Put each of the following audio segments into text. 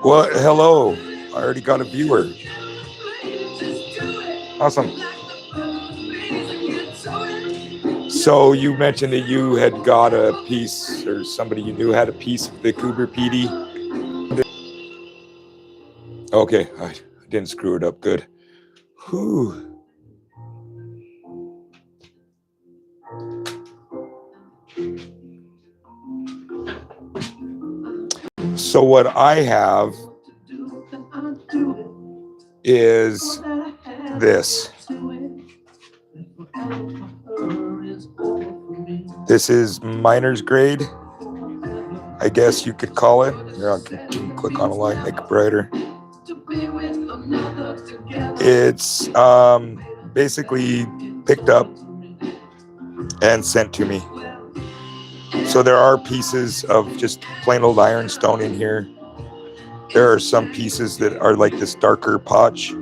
Well, hello. I already got a viewer. Awesome. So you mentioned that you had got a piece, or somebody you knew had a piece of the Coober Pedy. Okay, I didn't screw it up good. Whew. So what I have is this. This is miner's grade, I guess you could call it. Here, I can click on a light, make it brighter. It's basically picked up and sent to me. So there are pieces of just plain old ironstone in here. There are some pieces that are like this darker potch.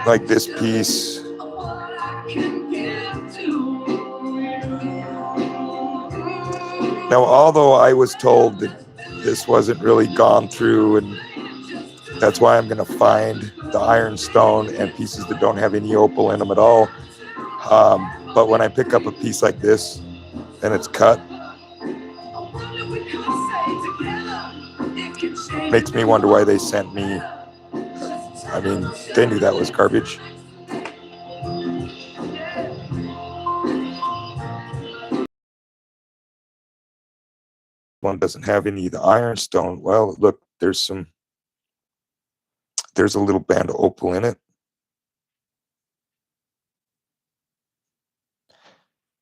Like this piece. Now, although I was told that this wasn't really gone through, and that's why I'm going to find the ironstone and pieces that don't have any opal in them at all. But when I pick up a piece like this and it's cut, makes me wonder why they sent me. I mean, they knew that was garbage. One doesn't have any of the ironstone. Well, look, there's a little band of opal in it.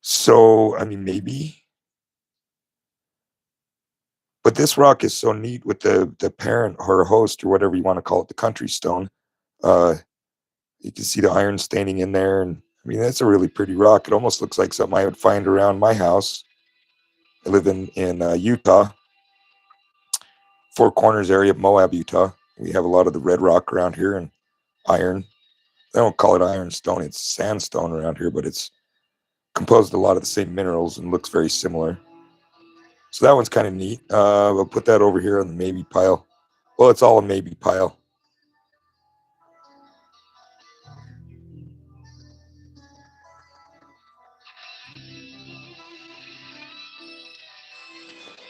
So, I mean, maybe. But this rock is so neat with the parent or host or whatever you want to call it, the country stone. You can see the iron staining in there. And I mean, that's a really pretty rock. It almost looks like something I would find around my house. I live in Utah, Four Corners area of Moab, Utah. We have a lot of the red rock around here and iron. They don't call it ironstone. It's sandstone around here, but it's composed of a lot of the same minerals and looks very similar. So that one's kind of neat. I'll put that over here on the maybe pile. Well, it's all a maybe pile.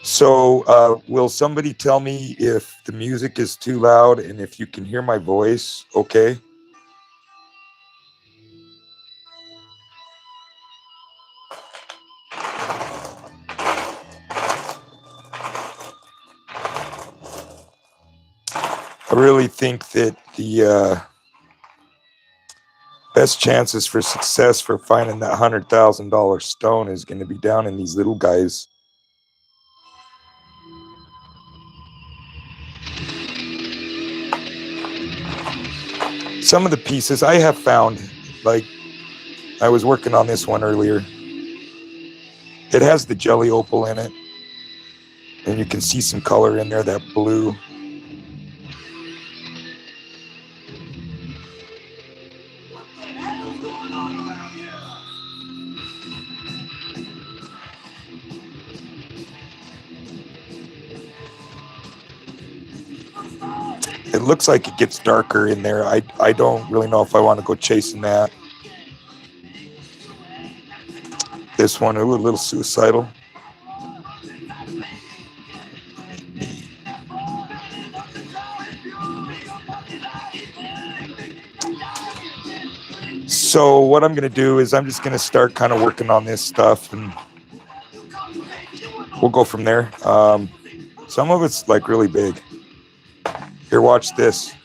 So will somebody tell me if the music is too loud and if you can hear my voice okay? I really think that the best chances for success for finding that $100,000 stone is going to be down in these little guys. Some of the pieces I have found, like I was working on this one earlier, it has the jelly opal in it, and you can see some color in there, that blue. It looks like it gets darker in there. I don't really know if I want to go chasing that. This one, a little suicidal. So what I'm going to do is I'm just going to start kind of working on this stuff, and we'll go from there. Some of it's like really big. Here, watch this.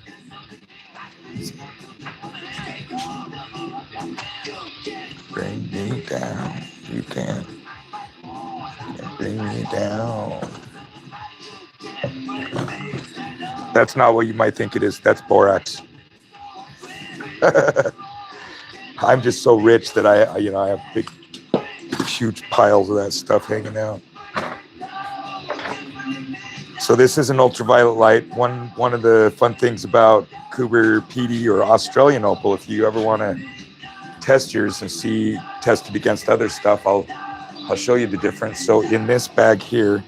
Bring me down. You can't bring me down. That's not what you might think it is. That's borax. I'm just so rich that I have big, huge piles of that stuff hanging out. So this is an ultraviolet light. One of the fun things about Coober Pedy or Australian opal, if you ever want to test yours and test it against other stuff, I'll I'll show you the difference. So in this bag here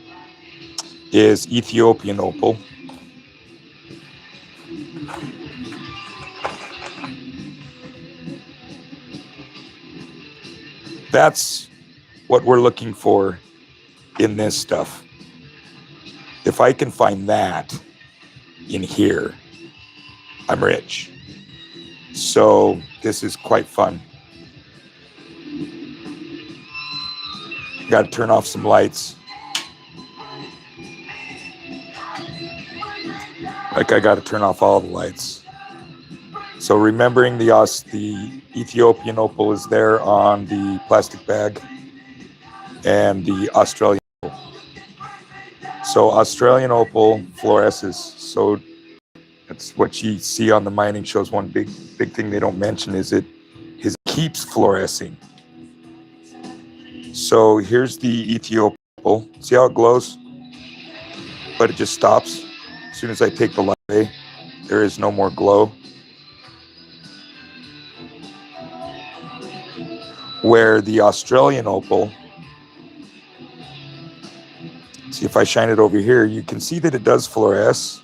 is Ethiopian opal. That's what we're looking for in this stuff. If I can find that in here, I'm rich. So this is quite fun. Got to turn off some lights. Like I got to turn off all the lights. So remembering the Ethiopian opal is there on the plastic bag, and the Australian opal. So Australian opal fluoresces. So that's what you see on the mining shows. One big thing they don't mention is it keeps fluorescing. So here's the Ethiopian opal. See how it glows? But it just stops. As soon as I take the light away, there is no more glow. Where the Australian opal, see if I shine it over here, you can see that it does fluoresce.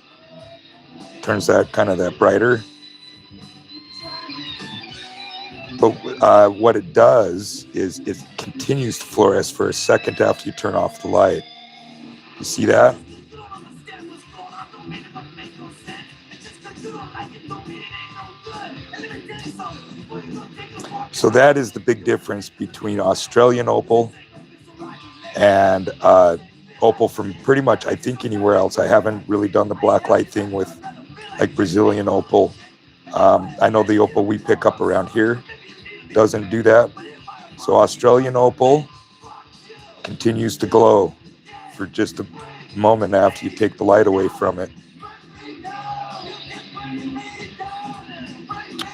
Turns that kind of that brighter. But what it does is it continues to fluoresce for a second after you turn off the light. You see that? So that is the big difference between Australian opal and opal from pretty much, I think, anywhere else. I haven't really done the black light thing with like Brazilian opal. I know the opal we pick up around here doesn't do that. So Australian opal continues to glow for just a moment after you take the light away from it.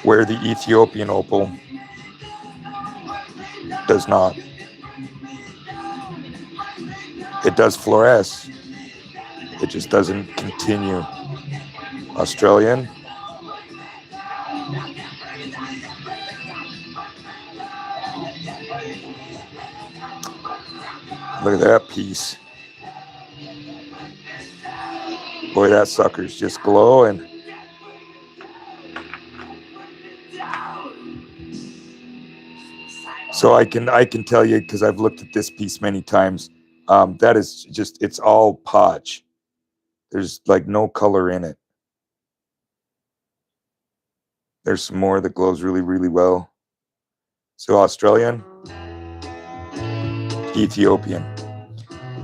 Where the Ethiopian opal does not. It does fluoresce. It just doesn't continue. Australian. Look at that piece. Boy, that sucker's just glowing. So I can tell you, because I've looked at this piece many times, that is just, it's all podge. There's like no color in it. There's some more that glows really, really well. So Australian, Ethiopian.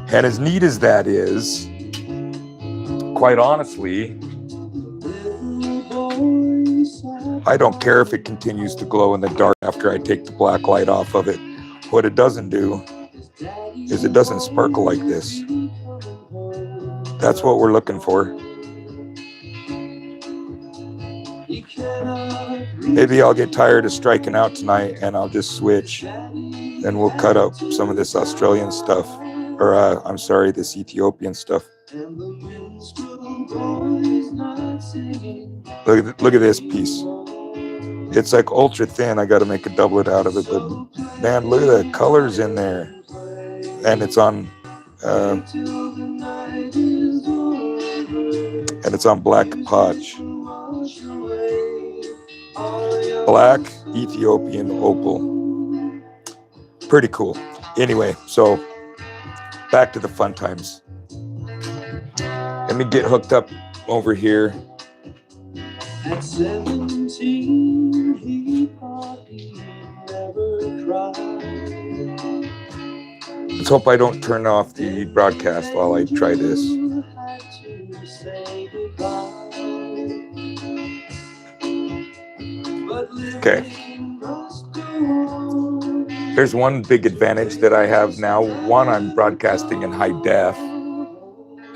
And as neat as that is, quite honestly, I don't care if it continues to glow in the dark after I take the black light off of it. What it doesn't do is it doesn't sparkle like this. That's what we're looking for. Maybe I'll get tired of striking out tonight and I'll just switch. Then we'll cut up some of this Australian stuff. Or, I'm sorry, this Ethiopian stuff. Look at this piece. It's like ultra thin. I got to make a doublet out of it. But man, look at the colors in there. And it's on black podge. Black Ethiopian opal. Pretty cool. Anyway, so back to the fun times. Let me get hooked up over here. At 17, he thought he never cried. Let's hope I don't turn off the broadcast while I try this. Okay. There's one big advantage that I have now. One, I'm broadcasting in high def,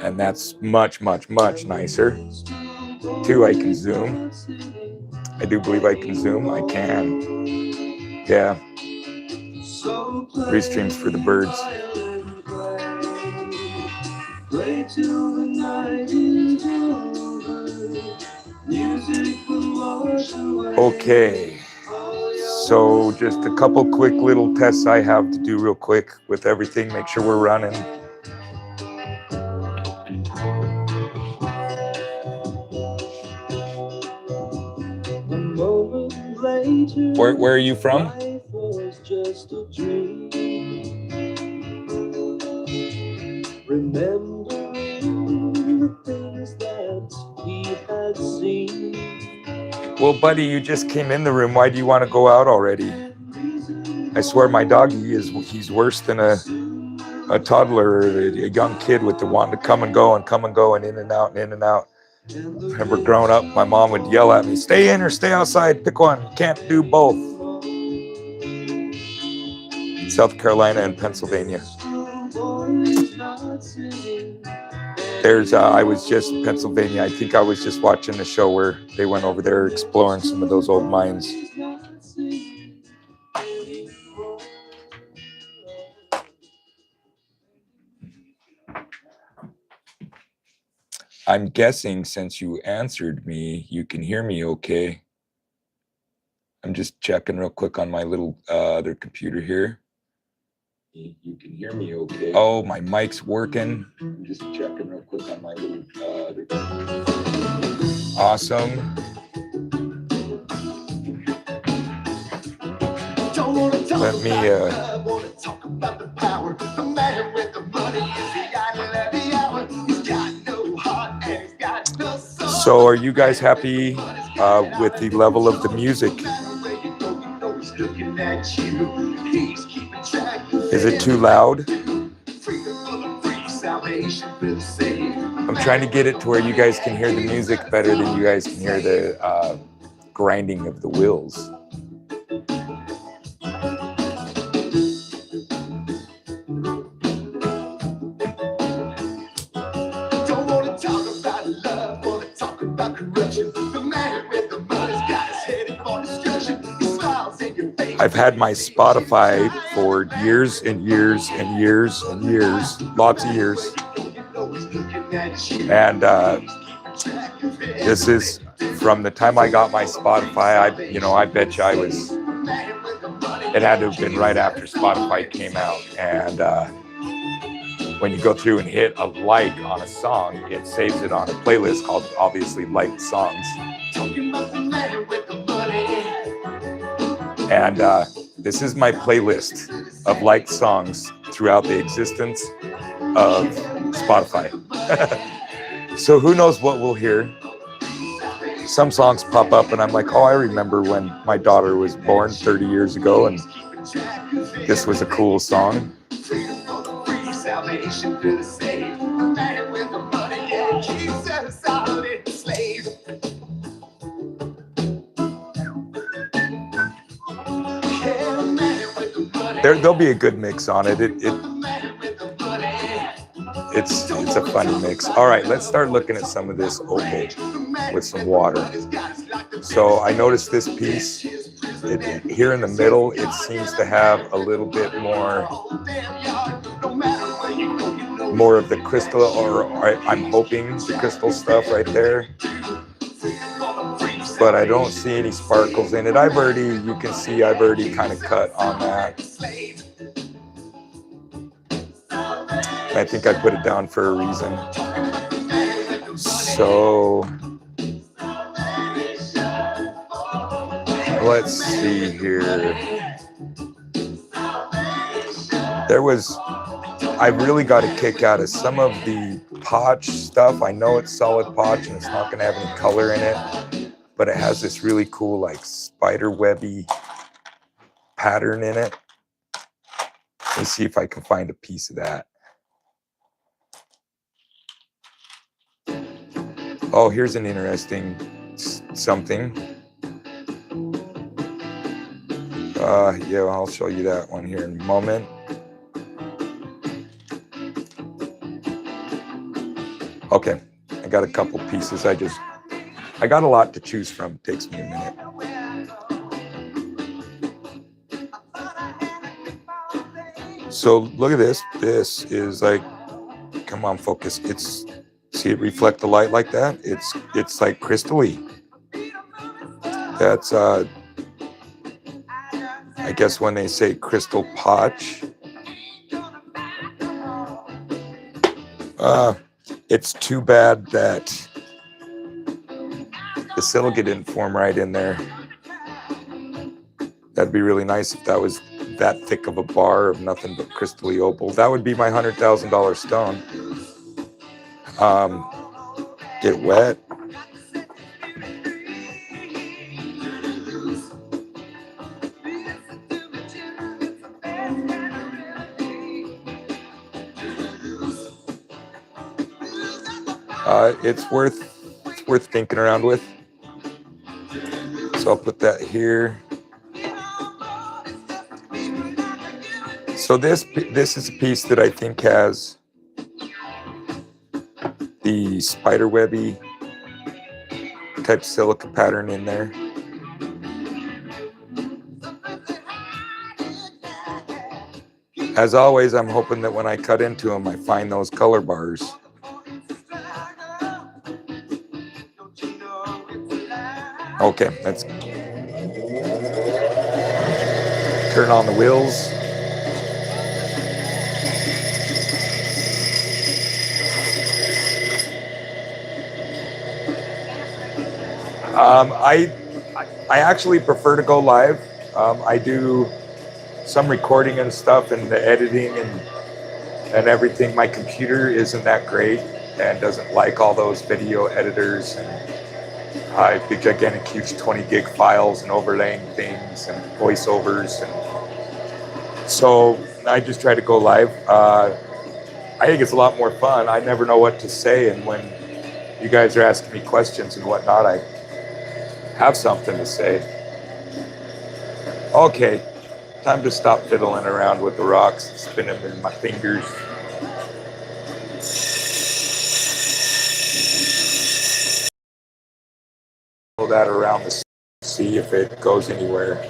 and that's much, much, much nicer. Two, I can zoom. I do believe I can zoom. I can. Yeah. Restreams for the birds. Okay. So just a couple quick little tests I have to do real quick with everything. Make sure we're running. Where are you from? Well, buddy, you just came in the room. Why do you want to go out already? I swear my doggy he's worse than a toddler or a young kid with the wanting to come and go and in and out and in and out. I remember growing up, my mom would yell at me, stay in or stay outside, pick one, you can't do both. South Carolina and Pennsylvania. I was just Pennsylvania. I think I was just watching the show where they went over there exploring some of those old mines. I'm guessing since you answered me, you can hear me okay. I'm just checking real quick on my little other computer here. You can hear me okay. Oh, my mic's working. I'm just checking real quick on my little other computer. Awesome. Let me So are you guys happy with the level of the music? Is it too loud? I'm trying to get it to where you guys can hear the music better than you guys can hear the grinding of the wheels. I've had my Spotify for years and years and years and years, lots of years. And this is from the time I got my Spotify. I bet you it had to have been right after Spotify came out. And when you go through and hit a like on a song, it saves it on a playlist called, obviously, Liked Songs. And this is my playlist of liked songs throughout the existence of Spotify. So who knows what we'll hear. Some songs pop up and I'm like, oh, I remember when my daughter was born 30 years ago and this was a cool song. There'll be a good mix on it. It's a funny mix. All right, let's start looking at some of this opal with some water. So I noticed this piece here in the middle. It seems to have a little bit more of the crystal, or I'm hoping the crystal stuff right there. But I don't see any sparkles in it. I've already kind of cut on that. I think I put it down for a reason. So let's see here. I really got a kick out of some of the potch stuff. I know it's solid potch and it's not going to have any color in it, but it has this really cool like spider webby pattern in it. Let's see if I can find a piece of that. Oh, here's an interesting something. Yeah, I'll show you that one here in a moment. Okay, I got a couple pieces. I got a lot to choose from. It takes me a minute. So look at this. This is like, come on, focus. See it reflect the light like that? It's like crystal-y. That's I guess when they say crystal potch, it's too bad that the silica didn't form right in there. That'd be really nice if that was that thick of a bar of nothing but crystally opal. That would be my $100,000 stone. Get wet. It's worth thinking around with. So I'll put that here. So this is a piece that I think has the spider webby type silica pattern in there. As always, I'm hoping that when I cut into them, I find those color bars. Okay, let's turn on the wheels. I actually prefer to go live. I do some recording and stuff and the editing and everything. My computer isn't that great and doesn't like all those video editors and big gigantic huge 20 gig files and overlaying things and voiceovers, and so I just try to go live. I think it's a lot more fun. I never know what to say, and when you guys are asking me questions and whatnot, I have something to say. Okay, time to stop fiddling around with the rocks, spinning them in my fingers. Pull that around to see if it goes anywhere.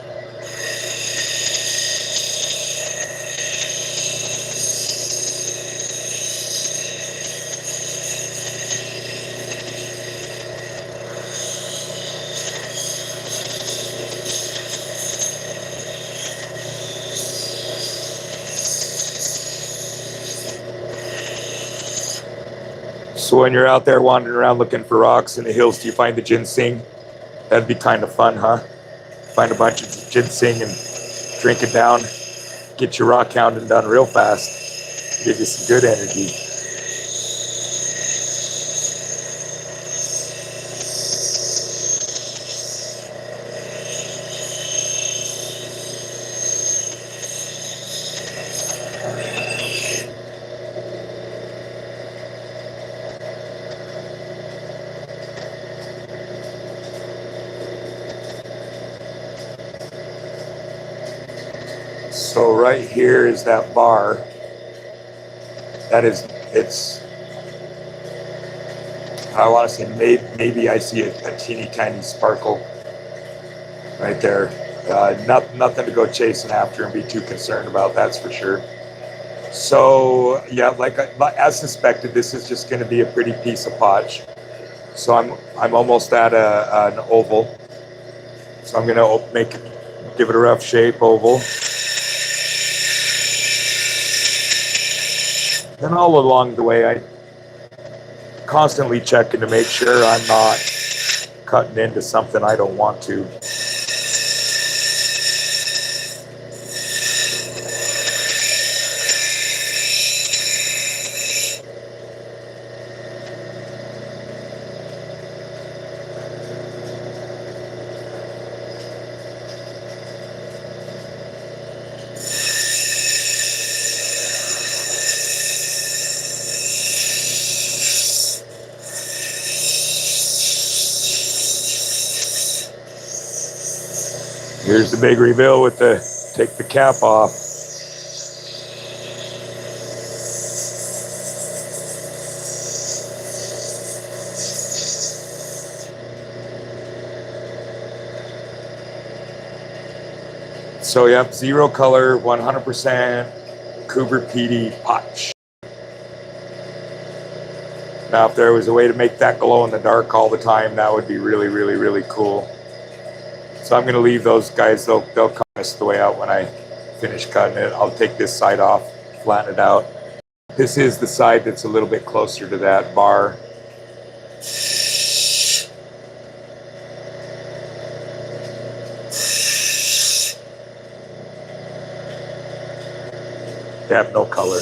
So when you're out there wandering around looking for rocks in the hills, do you find the ginseng? That'd be kind of fun, huh? Find a bunch of ginseng and drink it down. Get your rock hounding done real fast. Give you some good energy. So right here is that bar. It's, I want to say maybe I see a teeny tiny sparkle right there. Nothing to go chasing after and be too concerned about, that's for sure. So yeah, like as suspected, this is just going to be a pretty piece of potch. So I'm almost at an oval. So I'm going to give it a rough shape, oval. Then all along the way, I constantly checking to make sure I'm not cutting into something I don't want to. Here's the big reveal with the take the cap off. So yep, zero color, 100% Coober Pedy potch. Now if there was a way to make that glow in the dark all the time, that would be really, really, really cool. So I'm going to leave those guys, they'll come rest of the way out when I finish cutting it. I'll take this side off, flatten it out. This is the side that's a little bit closer to that bar. They have no color.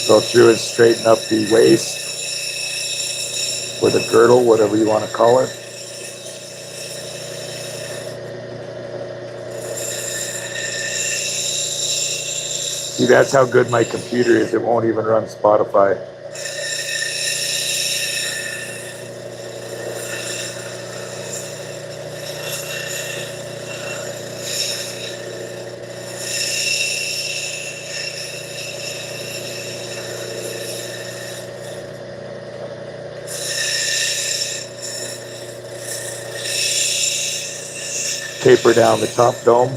Go through and straighten up the waist or the girdle, whatever you want to call it. See, that's how good my computer is. It won't even run Spotify. Taper down the top dome.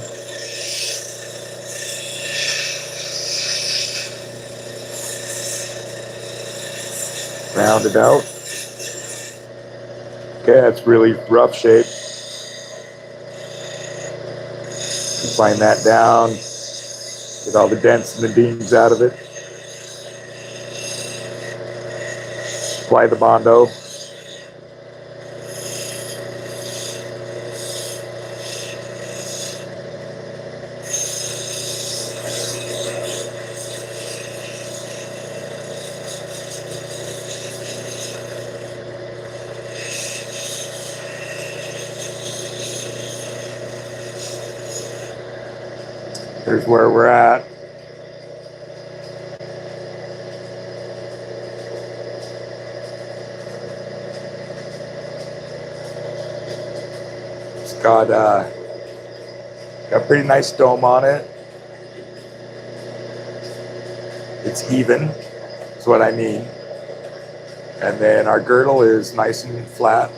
Round it out. Okay, that's really rough shape. Find that down. Get all the dents and the beams out of it. Apply the Bondo. Here's where we're at. It's got a pretty nice dome on it. It's even, is what I mean. And then our girdle is nice and flat.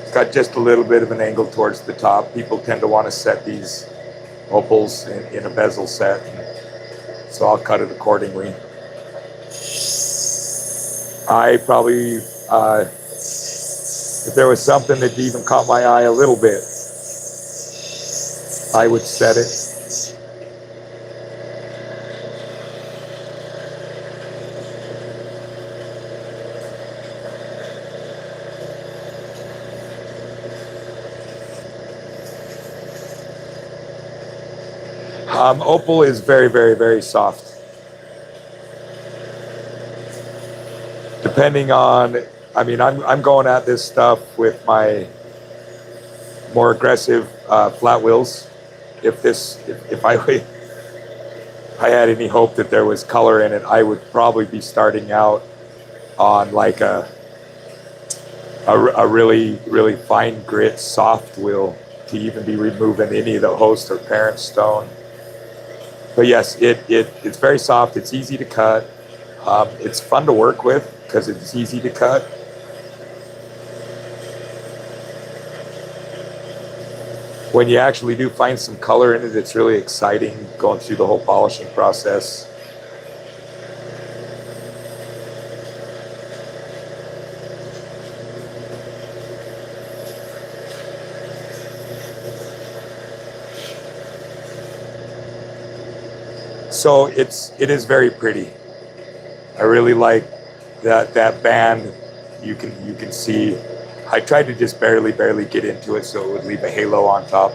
It's got just a little bit of an angle towards the top. People tend to want to set these opals in a bezel set, so I'll cut it accordingly. I probably, if there was something that even caught my eye a little bit, I would set it. Opal is very, very, very soft. Depending on, I mean, I'm going at this stuff with my more aggressive flat wheels. If I had any hope that there was color in it, I would probably be starting out on like a really, really fine grit soft wheel to even be removing any of the host or parent stone. But yes, it's very soft. It's easy to cut. It's fun to work with because it's easy to cut. When you actually do find some color in it, it's really exciting going through the whole polishing process. So it is very pretty. I really like that band. You can see. I tried to just barely get into it so it would leave a halo on top.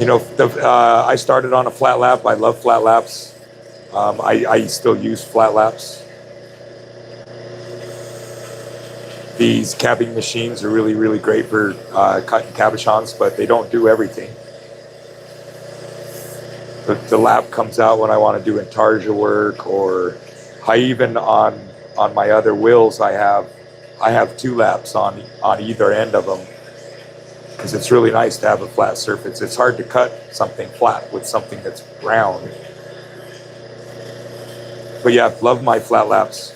You know, I started on a flat lap. I love flat laps. I still use flat laps. These cabbing machines are really, really great for cutting cabochons, but they don't do everything. The lap comes out when I want to do intarsia work, or I even on my other wheels I have two laps on either end of them, because it's really nice to have a flat surface. It's hard to cut something flat with something that's round. But yeah, love my flat laps.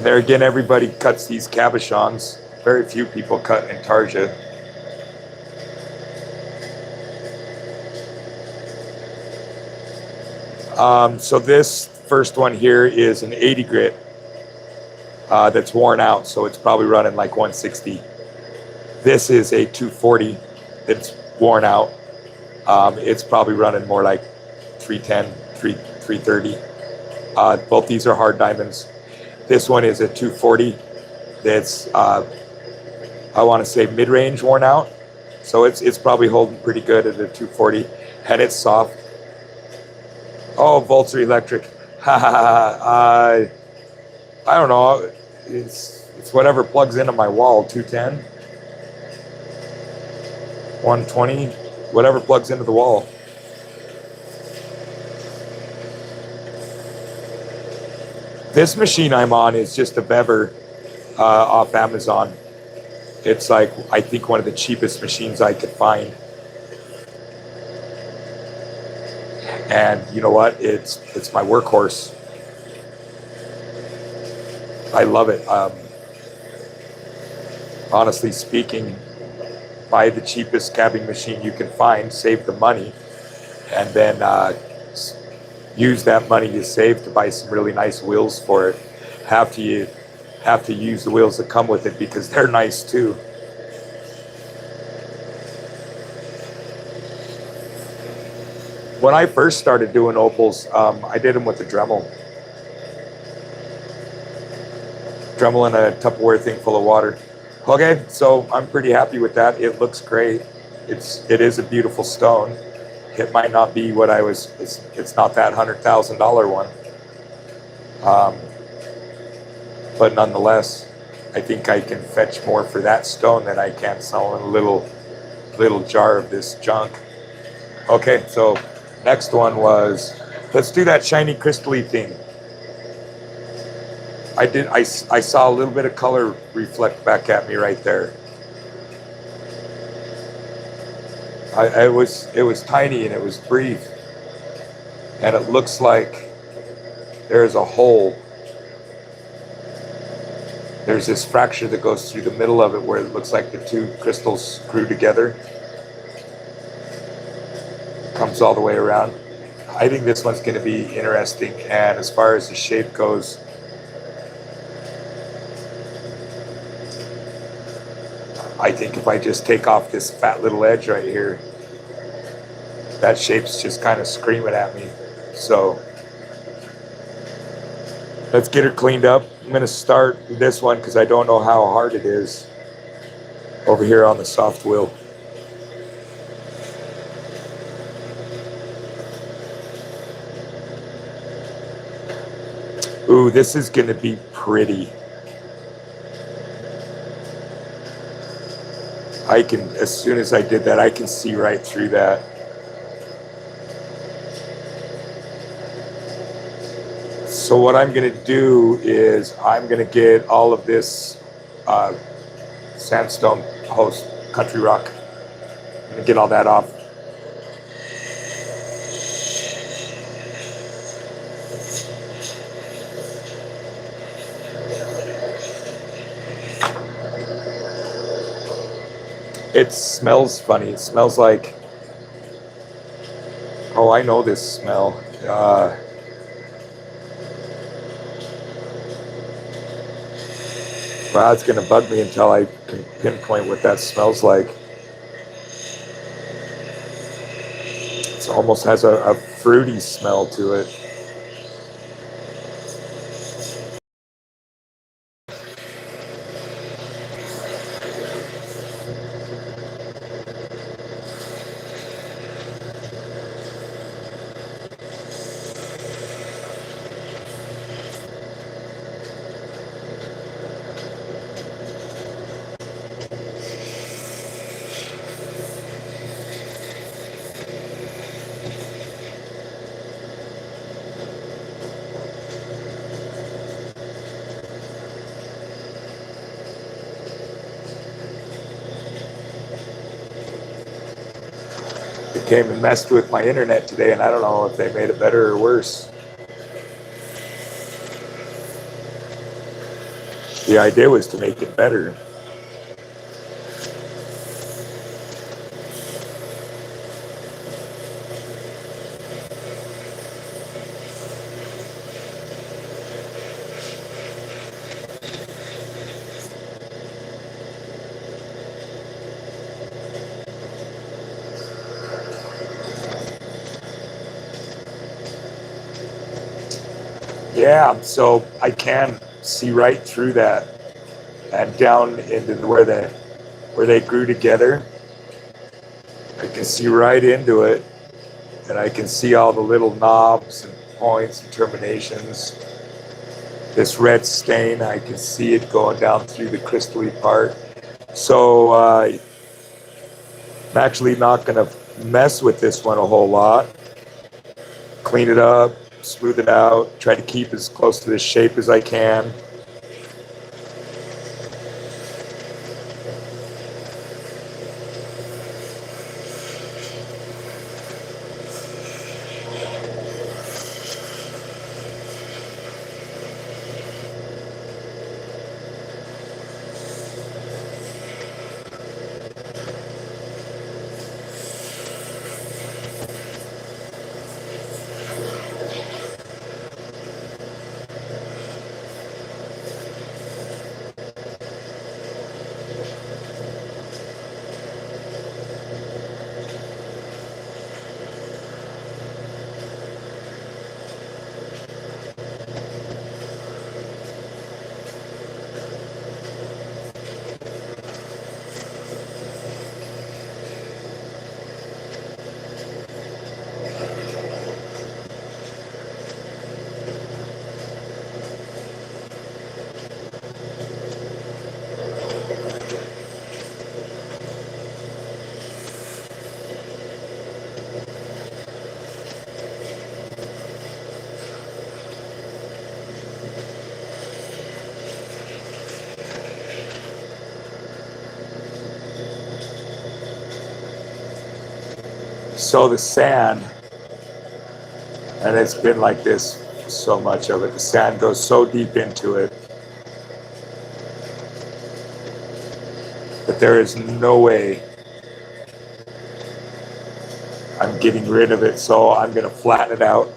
There again, everybody cuts these cabochons. Very few people cut intarsia. So this first one here is an 80 grit that's worn out, so it's probably running like 160. This is a 240 that's worn out. It's probably running more like 310, 330. Both these are hard diamonds. This one is a 240 that's, I want to say, mid-range worn out. So it's probably holding pretty good at a 240, and it's soft. Oh, volts are electric. I don't know. It's whatever plugs into my wall. 210, 120, whatever plugs into the wall. This machine I'm on is just a Weber off Amazon. It's like, I think, one of the cheapest machines I could find. And you know what? It's my workhorse. I love it. Honestly speaking, buy the cheapest cabbing machine you can find, save the money, and then use that money you save to buy some really nice wheels for it. Have to use the wheels that come with it, because they're nice too. When I first started doing opals, I did them with a Dremel. Dremel in a Tupperware thing full of water. Okay, so I'm pretty happy with that. It looks great. It is a beautiful stone. It might not be what I was. It's not that $100,000 one. But nonetheless, I think I can fetch more for that stone than I can selling a little jar of this junk. Okay, so next one was, let's do that shiny crystally thing. I saw a little bit of color reflect back at me right there. It was tiny and it was brief, and it looks like there's a hole. There's this fracture that goes through the middle of it where it looks like the two crystals screw together. Comes all the way around. I think this one's going to be interesting, and as far as the shape goes, I think if I just take off this fat little edge right here, that shape's just kind of screaming at me. So let's get her cleaned up. I'm going to start this one because I don't know how hard it is over here on the soft wheel. Ooh, this is going to be pretty. I can, as soon as I did that, I can see right through that. So what I'm going to do is I'm going to get all of this sandstone host country rock. I'm going to get all that off. It smells funny. It smells like, oh, I know this smell. Wow, it's going to bug me until I can pinpoint what that smells like. It almost has a fruity smell to it. came and messed with my internet today, and I don't know if they made it better or worse. The idea was to make it better. Yeah, so I can see right through that and down into where they grew together. I can see right into it, and I can see all the little knobs and points and terminations. This red stain, I can see it going down through the crystally part. So I'm actually not going to mess with this one a whole lot. Clean it up, smooth it out, try to keep as close to the shape as I can. So the sand, and it's been like this so much of it, the sand goes so deep into it that there is no way I'm getting rid of it. So I'm going to flatten it out.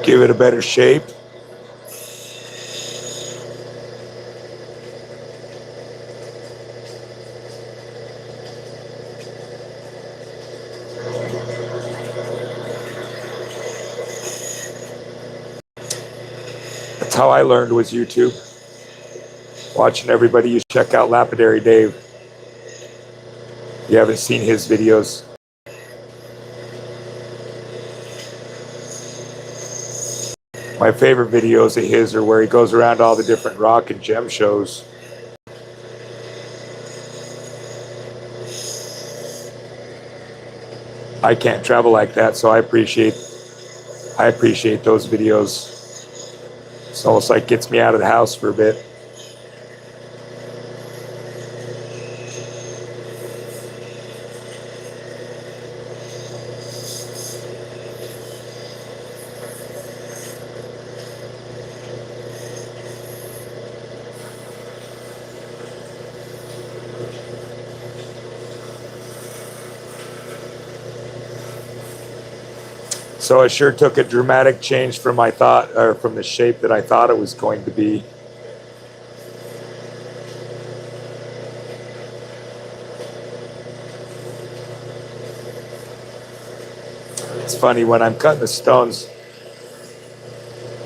Give it a better shape. That's how I learned, was YouTube. Watching everybody. You check out Lapidary Dave. If you haven't seen his videos. My favorite videos of his are where he goes around all the different rock and gem shows. I can't travel like that, so I appreciate those videos. It's almost like gets me out of the house for a bit. So it sure took a dramatic change from my thought, or from the shape that I thought it was going to be. It's funny, when I'm cutting the stones,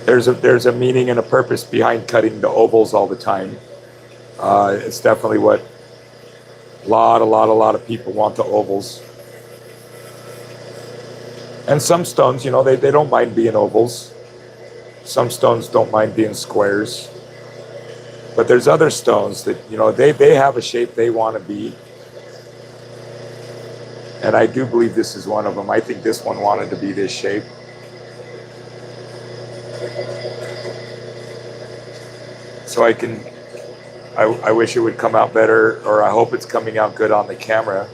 there's a meaning and a purpose behind cutting the ovals all the time. It's definitely what a lot of people want, the ovals. And some stones, you know, they don't mind being ovals. Some stones don't mind being squares. But there's other stones that, you know, they have a shape they want to be. And I do believe this is one of them. I think this one wanted to be this shape. So I wish it would come out better, or I hope it's coming out good on the camera.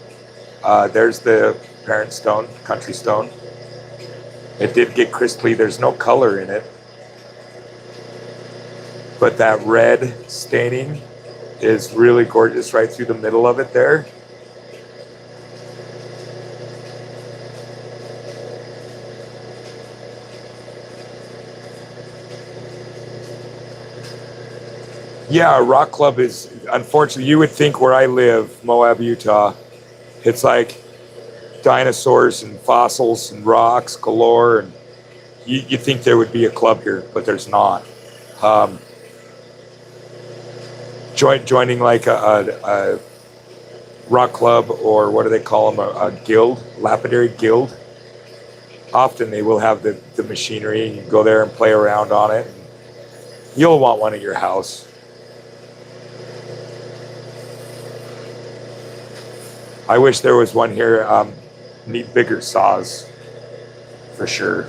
There's the parent stone, country stone. It did get crisply. There's no color in it. But that red staining is really gorgeous right through the middle of it there. Yeah, a rock club is, unfortunately, you would think where I live, Moab, Utah, it's like dinosaurs and fossils and rocks galore, and you think there would be a club here, but there's not. Joining like a rock club, or what do they call them, a guild, lapidary guild, often they will have the machinery. You go there and play around on it. You'll want one at your house. I wish there was one here. Need bigger saws, for sure.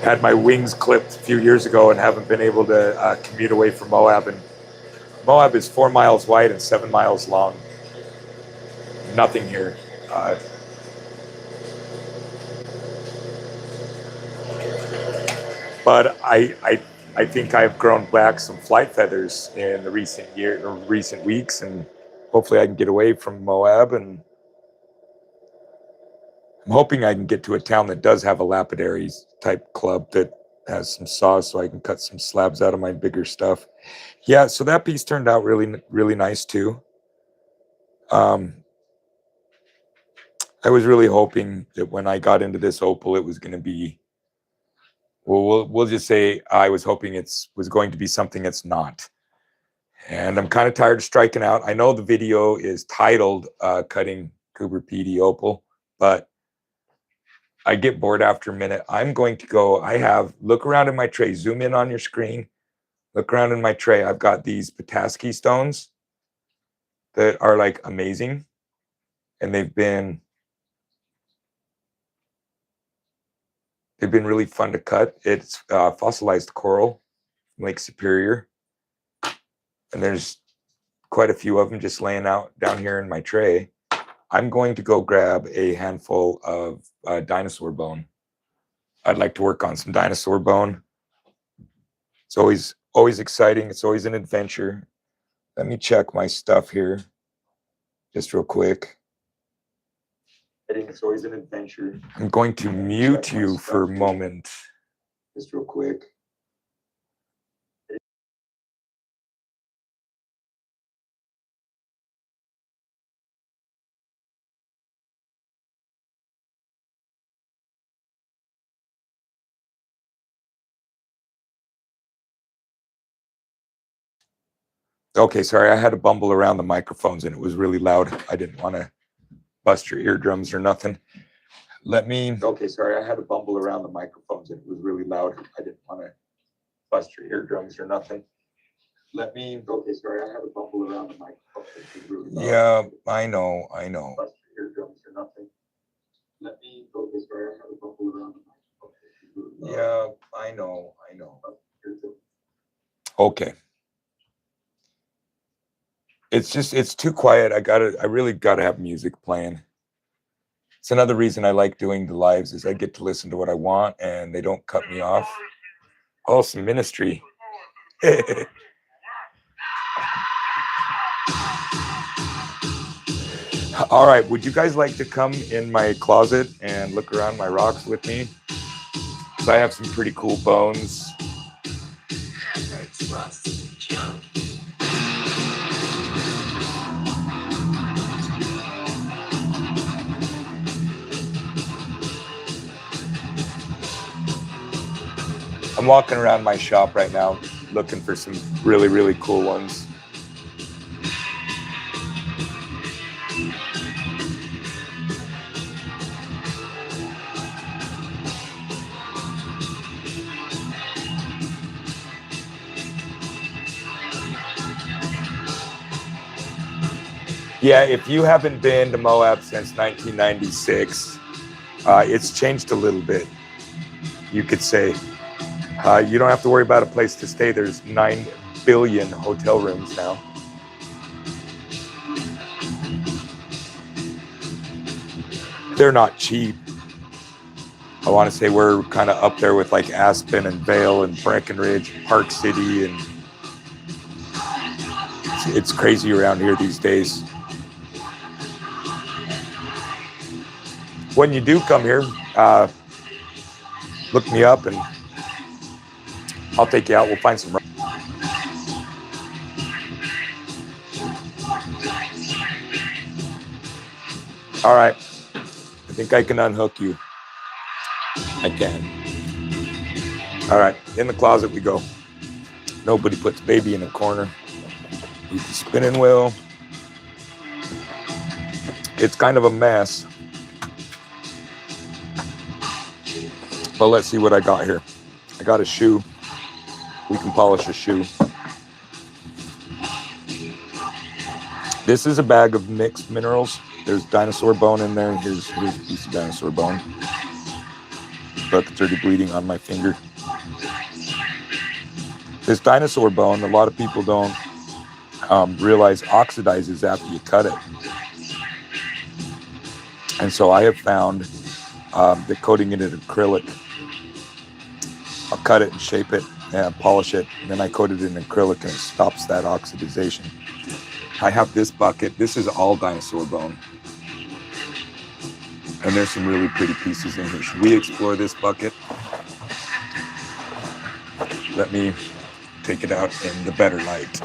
Had my wings clipped a few years ago and haven't been able to commute away from Moab. And Moab is 4 miles wide and 7 miles long. Nothing here. But I think I've grown back some flight feathers in the recent weeks, and hopefully I can get away from Moab, and I'm hoping I can get to a town that does have a lapidary type club that has some saws so I can cut some slabs out of my bigger stuff. Yeah, so that piece turned out really, really nice too. I was really hoping that when I got into this opal, it was going to be, well, we'll just say I was hoping was going to be something it's not. And I'm kind of tired of striking out. I know the video is titled Cutting Coober Pedy Opal, but I get bored after a minute. I'm going to go, look around in my tray, zoom in on your screen, look around in my tray. I've got these Petoskey stones that are like amazing. And they've been really fun to cut. It's fossilized coral from Lake Superior. And there's quite a few of them just laying out down here in my tray. I'm going to go grab a handful of dinosaur bone. I'd like to work on some dinosaur bone. It's always exciting. It's always an adventure. Let me check my stuff here just real quick. It's always an adventure. I'm going to mute you for a moment. Just real quick. Okay, sorry, I had to bumble around the microphones and it was really loud. I didn't want to bust your eardrums or nothing. Okay, sorry, I had to bumble around the microphones and it was really loud. I didn't want to bust your eardrums or nothing. Okay, sorry, I had to bumble around the microphones. It was really loud. Yeah, I know. Bust your eardrums or nothing. Okay, sorry, I had to bumble around the microphones. Yeah, I know. Okay. It's too quiet. I really gotta have music playing. It's another reason I like doing the lives, is I get to listen to what I want and they don't cut me off. Oh, some ministry. All right, would you guys like to come in my closet and look around my rocks with me? Because I have some pretty cool bones. I'm walking around my shop right now looking for some really, really cool ones. Yeah, if you haven't been to Moab since 1996, it's changed a little bit, you could say. You don't have to worry about a place to stay. There's 9 billion hotel rooms now. They're not cheap. I want to say we're kind of up there with like Aspen and Vail and Breckenridge, Park City, and it's crazy around here these days. When you do come here, look me up and I'll take you out. We'll find some. All right. I think I can unhook you. I can. All right. In the closet we go. Nobody puts baby in a corner. Use the spinning wheel. It's kind of a mess. But let's see what I got here. I got a shoe. We can polish a shoe. This is a bag of mixed minerals. There's dinosaur bone in there. Here's a piece of dinosaur bone. Bucket's already bleeding on my finger. This dinosaur bone, a lot of people don't realize oxidizes after you cut it. And so I have found that coating it in acrylic, I'll cut it and shape it and polish it, and then I coat it in acrylic and it stops that oxidization. I have this bucket. This is all dinosaur bone. And there's some really pretty pieces in here. Should we explore this bucket? Let me take it out in the better light.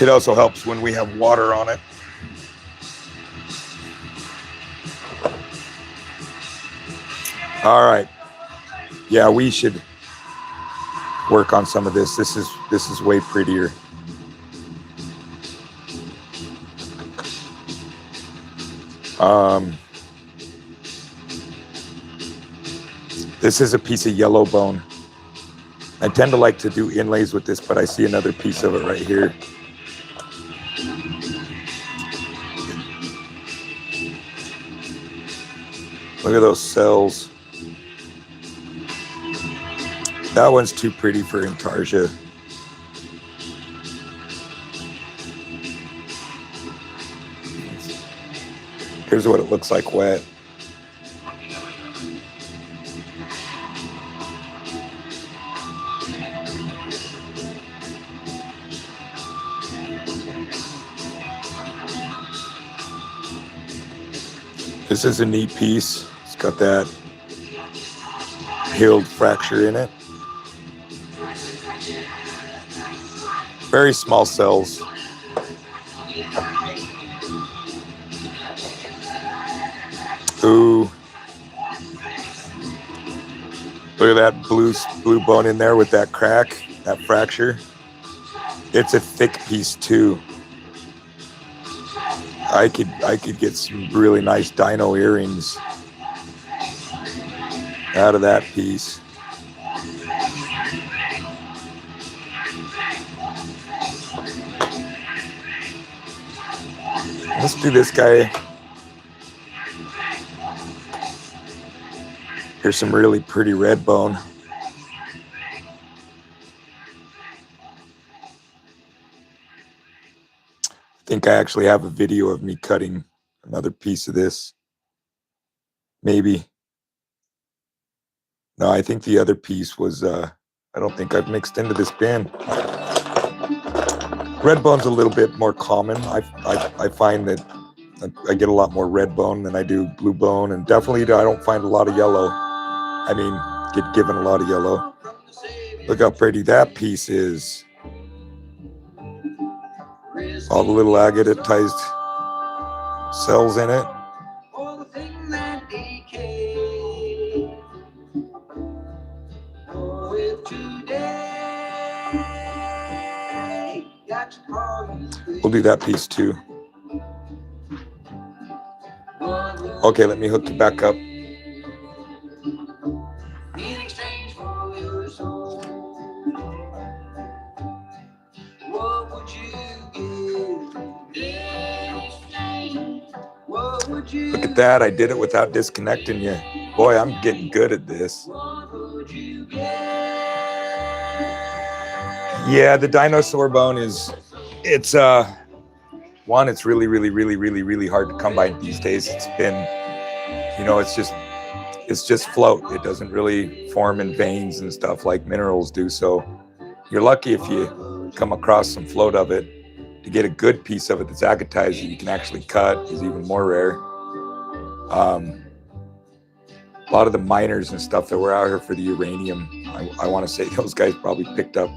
It also helps when we have water on it. All right. Yeah, we should work on some of this. This is way prettier. This is a piece of yellow bone. I tend to like to do inlays with this, but I see another piece of it right here. Look at those cells. That one's too pretty for intarsia. Here's what it looks like wet. This is a neat piece. It's got that healed fracture in it. Very small cells. Ooh. Look at that blue bone in there with that crack, that fracture. It's a thick piece too. I could get some really nice dino earrings out of that piece. Let's do this guy. Here's some really pretty red bone. I think I actually have a video of me cutting another piece of this. Maybe. No, I think the other piece was, I don't think I've mixed into this bin. Red bone's a little bit more common. I find that I get a lot more red bone than I do blue bone, and definitely I don't find a lot of yellow. I mean, get given a lot of yellow. Look how pretty that piece is. All the little agatized cells in it. We'll do that piece too. Okay, let me hook you back up. Look at that. I did it without disconnecting you. Boy, I'm getting good at this. Yeah, the dinosaur bone it's one, it's really, really, really, really, really hard to come by these days. It's been, it's just float. It doesn't really form in veins and stuff like minerals do. So you're lucky if you come across some float of it. To get a good piece of it that's agatized that you can actually cut is even more rare. A lot of the miners and stuff that were out here for the uranium, I want to say those guys probably picked up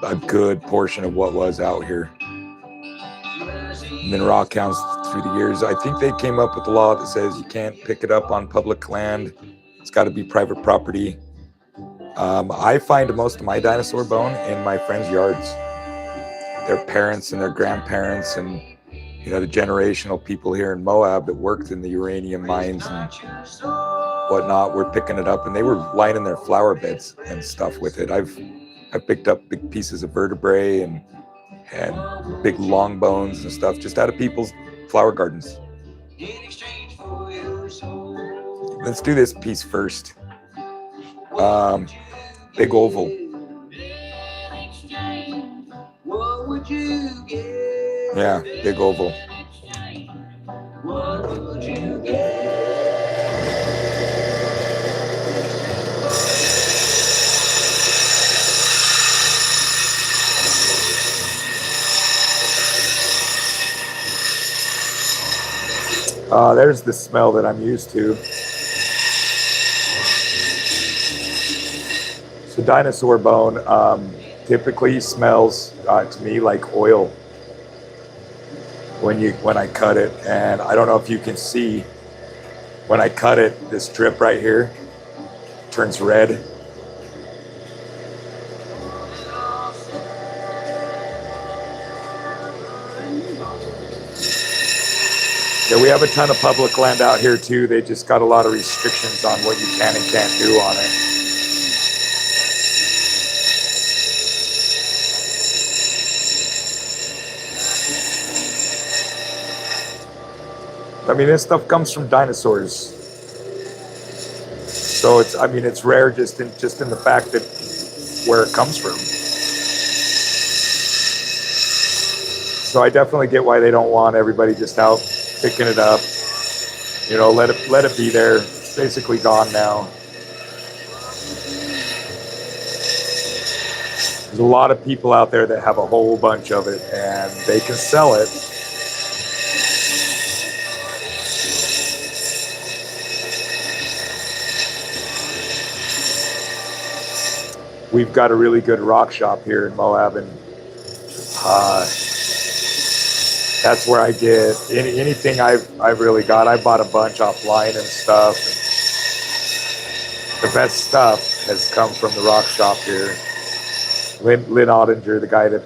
a good portion of what was out here. And then rock hounds through the years, I think they came up with a law that says you can't pick it up on public land. It's got to be private property. I find most of my dinosaur bone in my friends' yards. Their parents and their grandparents and the generational people here in Moab that worked in the uranium mines and whatnot were picking it up, and they were lining their flower beds and stuff with it. I've picked up big pieces of vertebrae and big long bones and stuff just out of people's flower gardens. Let's do this piece first. Big oval. Yeah, big oval. There's the smell that I'm used to. So dinosaur bone typically smells to me like oil when I cut it. And I don't know if you can see when I cut it, this drip right here turns red. Yeah, we have a ton of public land out here too. They just got a lot of restrictions on what you can and can't do on it. I mean, this stuff comes from dinosaurs. So it's rare just in the fact that where it comes from. So I definitely get why they don't want everybody just out picking it up. Let it be there. It's basically gone now. There's a lot of people out there that have a whole bunch of it and they can sell it. We've got a really good rock shop here in Moab, and that's where I get anything I've really got. I bought a bunch offline and stuff. And the best stuff has come from the rock shop here. Lynn Ottinger, the guy that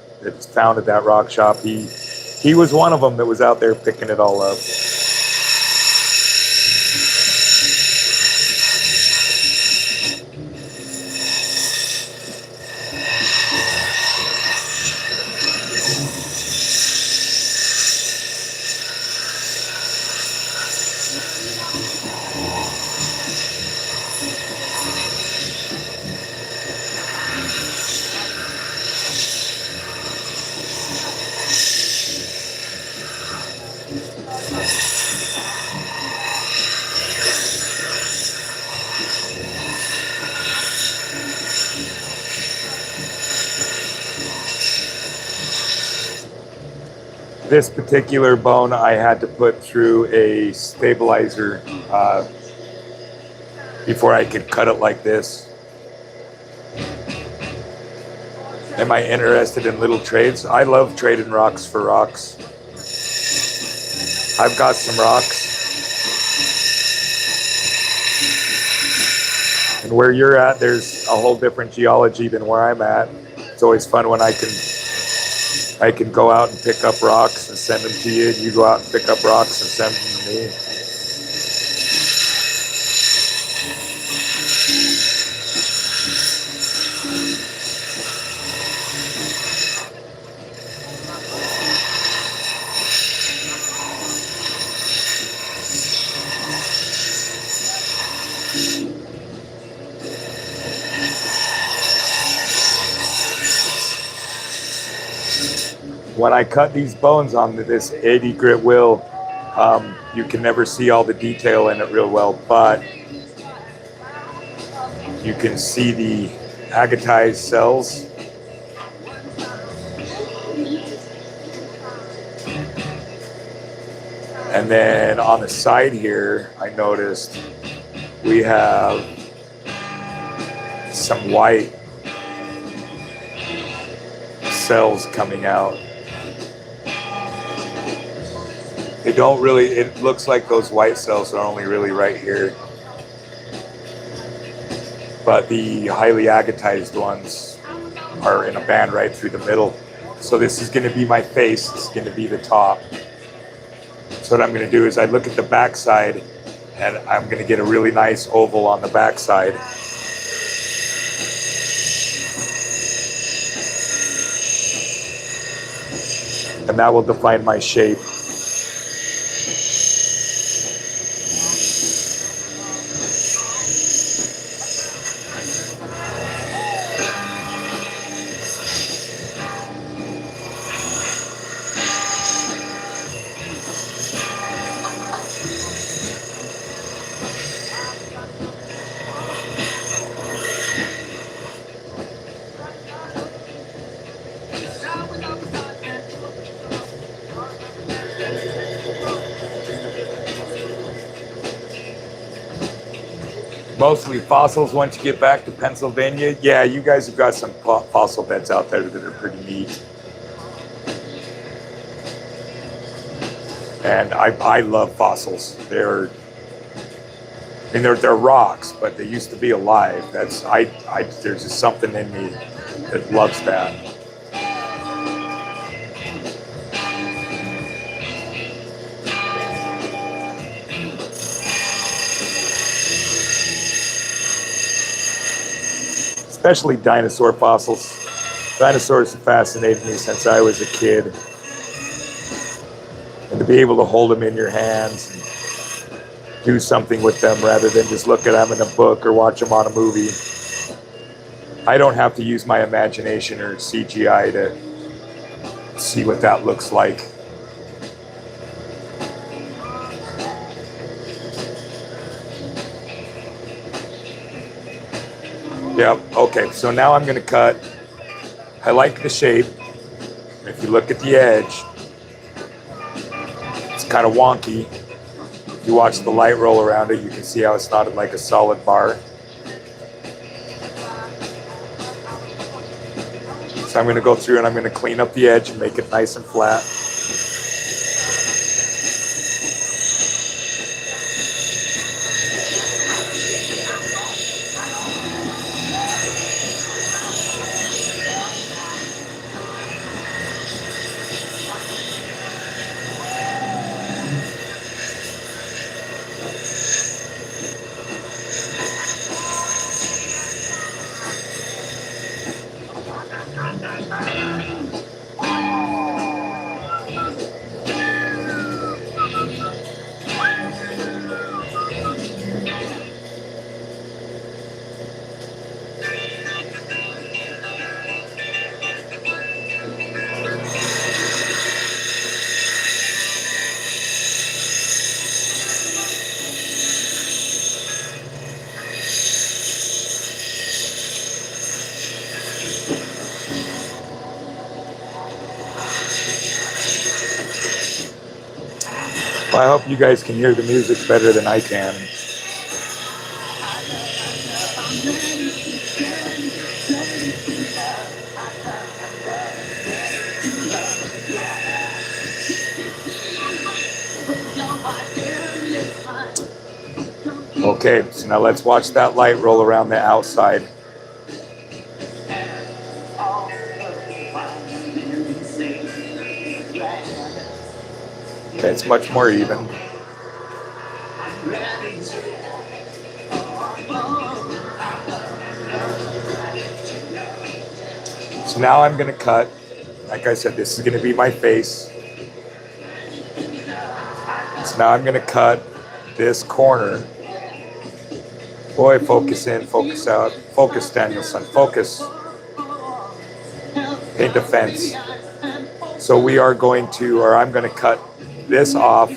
founded that rock shop, he was one of them that was out there picking it all up. This particular bone I had to put through a stabilizer before I could cut it like this. Am I interested in little trades? I love trading rocks for rocks. I've got some rocks. And where you're at, there's a whole different geology than where I'm at. It's always fun when I can go out and pick up rocks and send them to you, and you go out and pick up rocks and send them to me. when I cut these bones on this 80 grit wheel, you can never see all the detail in it real well, but you can see the agatized cells. And then on the side here, I noticed we have some white cells coming out. They don't really, it looks like those white cells are only really right here. But the highly agatized ones are in a band right through the middle. So this is going to be my face. This is going to be the top. So what I'm going to do is I look at the back side, and I'm going to get a really nice oval on the back side. And that will define my shape. Mostly fossils once you get back to Pennsylvania. Yeah, you guys have got some fossil beds out there that are pretty neat. And I love fossils. They're rocks, but they used to be alive. There's just something in me that loves that. Especially dinosaur fossils. Dinosaurs have fascinated me since I was a kid. And to be able to hold them in your hands and do something with them rather than just look at them in a book or watch them on a movie. I don't have to use my imagination or CGI to see what that looks like. Yep, okay, so now I'm gonna cut. I like the shape. If you look at the edge, it's kind of wonky. If you watch the light roll around it, you can see how it's not like a solid bar. So I'm gonna go through and I'm gonna clean up the edge and make it nice and flat. Well, I hope you guys can hear the music better than I can. Okay, so now let's watch that light roll around the outside. Okay, it's much more even. So now I'm going to cut. Like I said, this is going to be my face. So now I'm going to cut this corner. Boy, focus in, focus out. Focus, Danielson, focus. Paint a fence. So we are going to, or I'm going to cut this off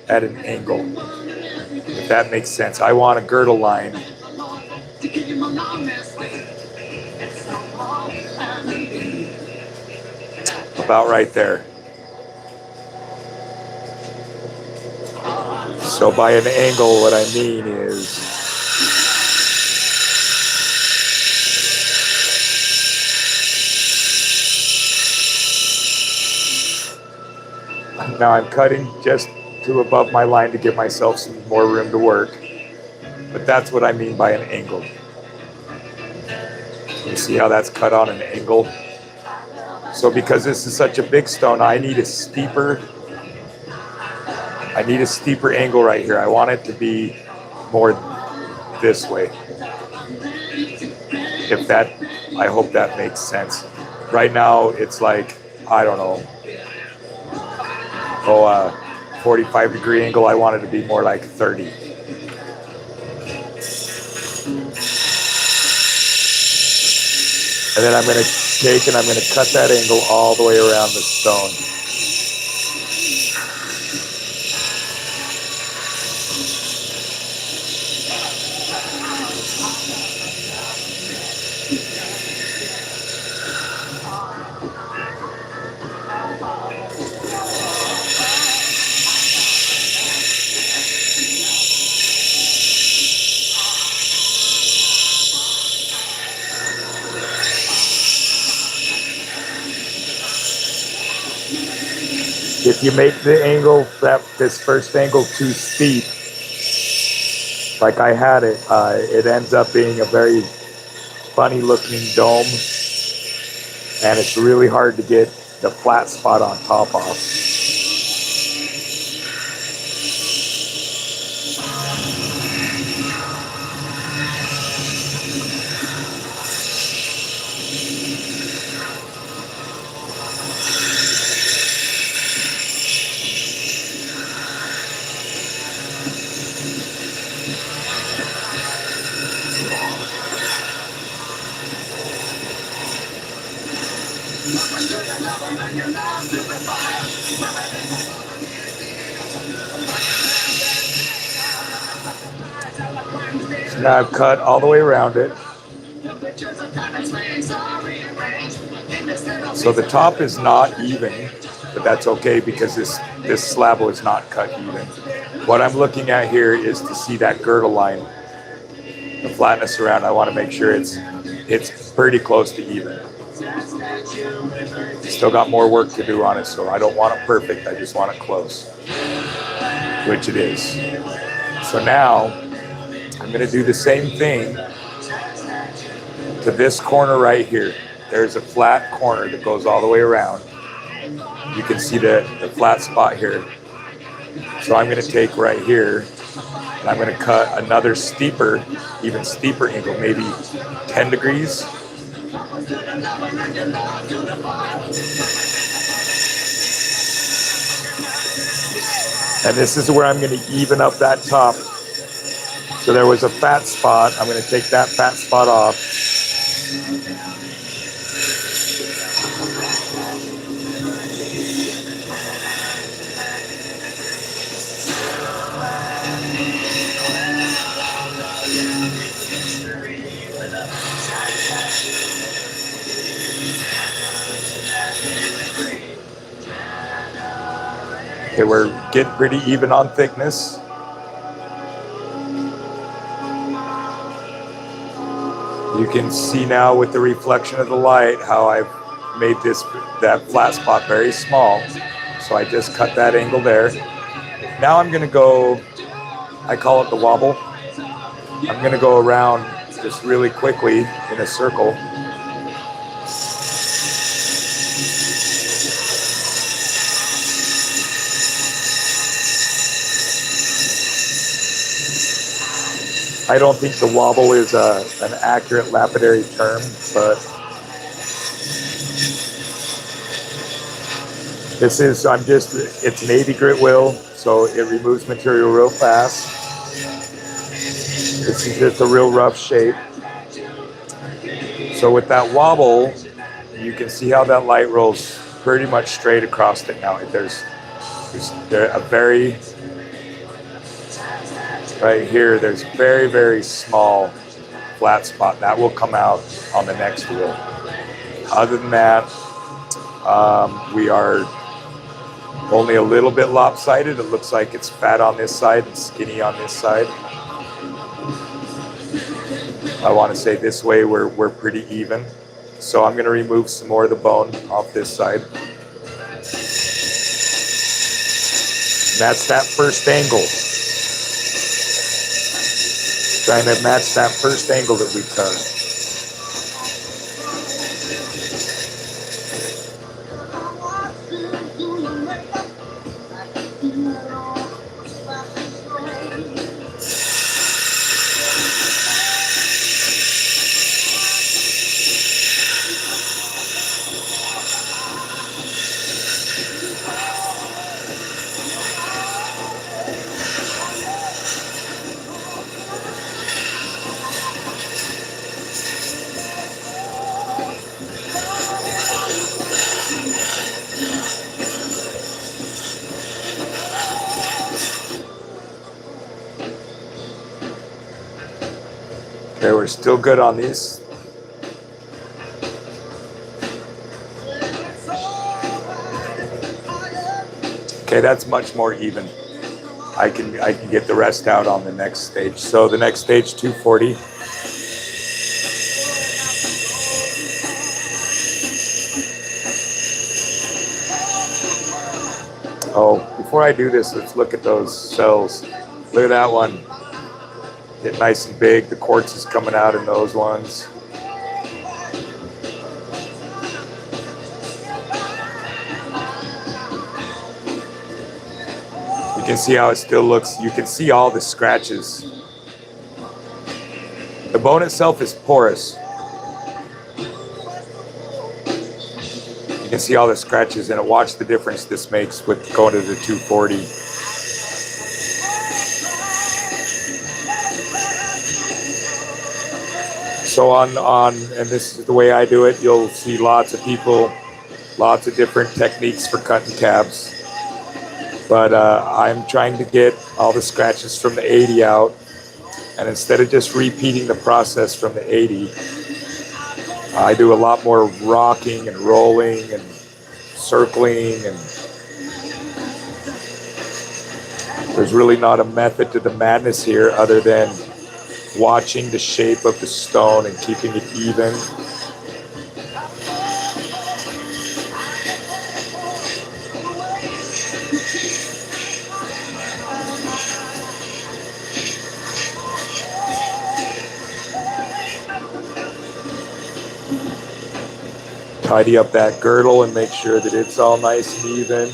at an angle, if that makes sense. I want a girdle line about right there. So by an angle, what I mean is now I'm cutting just to above my line to give myself some more room to work. But that's what I mean by an angle. You see how that's cut on an angle? So because this is such a big stone, I need a steeper angle right here. I want it to be more this way. I hope that makes sense. Right now, it's like, I don't know, 45-degree angle. I want it to be more like 30. And then I'm going to take and I'm going to cut that angle all the way around the stone. If you make the angle, this first angle too steep, like I had it, it ends up being a very funny looking dome, and it's really hard to get the flat spot on top off. So now I've cut all the way around it. So the top is not even, but that's okay because this slab is not cut even. What I'm looking at here is to see that girdle line, the flatness around. I want to make sure it's pretty close to even. Still got more work to do on it, so I don't want it perfect. I just want it close, which it is. So now I'm going to do the same thing to this corner right here. There's a flat corner that goes all the way around. You can see the flat spot here. So I'm going to take right here and I'm going to cut another steeper, even steeper angle, maybe 10 degrees. And this is where I'm going to even up that top. So there was a fat spot. I'm going to take that fat spot off. Okay, we're getting pretty even on thickness. You can see now with the reflection of the light how I've made that flat spot very small. So I just cut that angle there. Now I'm going to go, I call it the wobble. I'm going to go around just really quickly in a circle. I don't think the wobble is an accurate lapidary term, but it's an 80 grit wheel, so it removes material real fast. This is just a real rough shape. So with that wobble, you can see how that light rolls pretty much straight across it now. There's there a very, right here, there's very, very small flat spot. That will come out on the next wheel. Other than that, we are only a little bit lopsided. It looks like it's fat on this side and skinny on this side. I want to say this way we're pretty even. So I'm going to remove some more of the bone off this side. And that's that first angle. Trying to match that first angle that we took. Okay, we're still good on these. Okay, that's much more even. I can get the rest out on the next stage. So the next stage, 240. Oh, before I do this, let's look at those cells. Look at that one. Get nice and big. The quartz is coming out in those ones. You can see how it still looks. You can see all the scratches. The bone itself is porous. You can see all the scratches in it. Watch the difference this makes with going to the 240. So and this is the way I do it, you'll see lots of people, lots of different techniques for cutting cabs. But I'm trying to get all the scratches from the 80 out. And instead of just repeating the process from the 80, I do a lot more rocking and rolling and circling. And there's really not a method to the madness here other than watching the shape of the stone and keeping it even. Tidy up that girdle and make sure that it's all nice and even.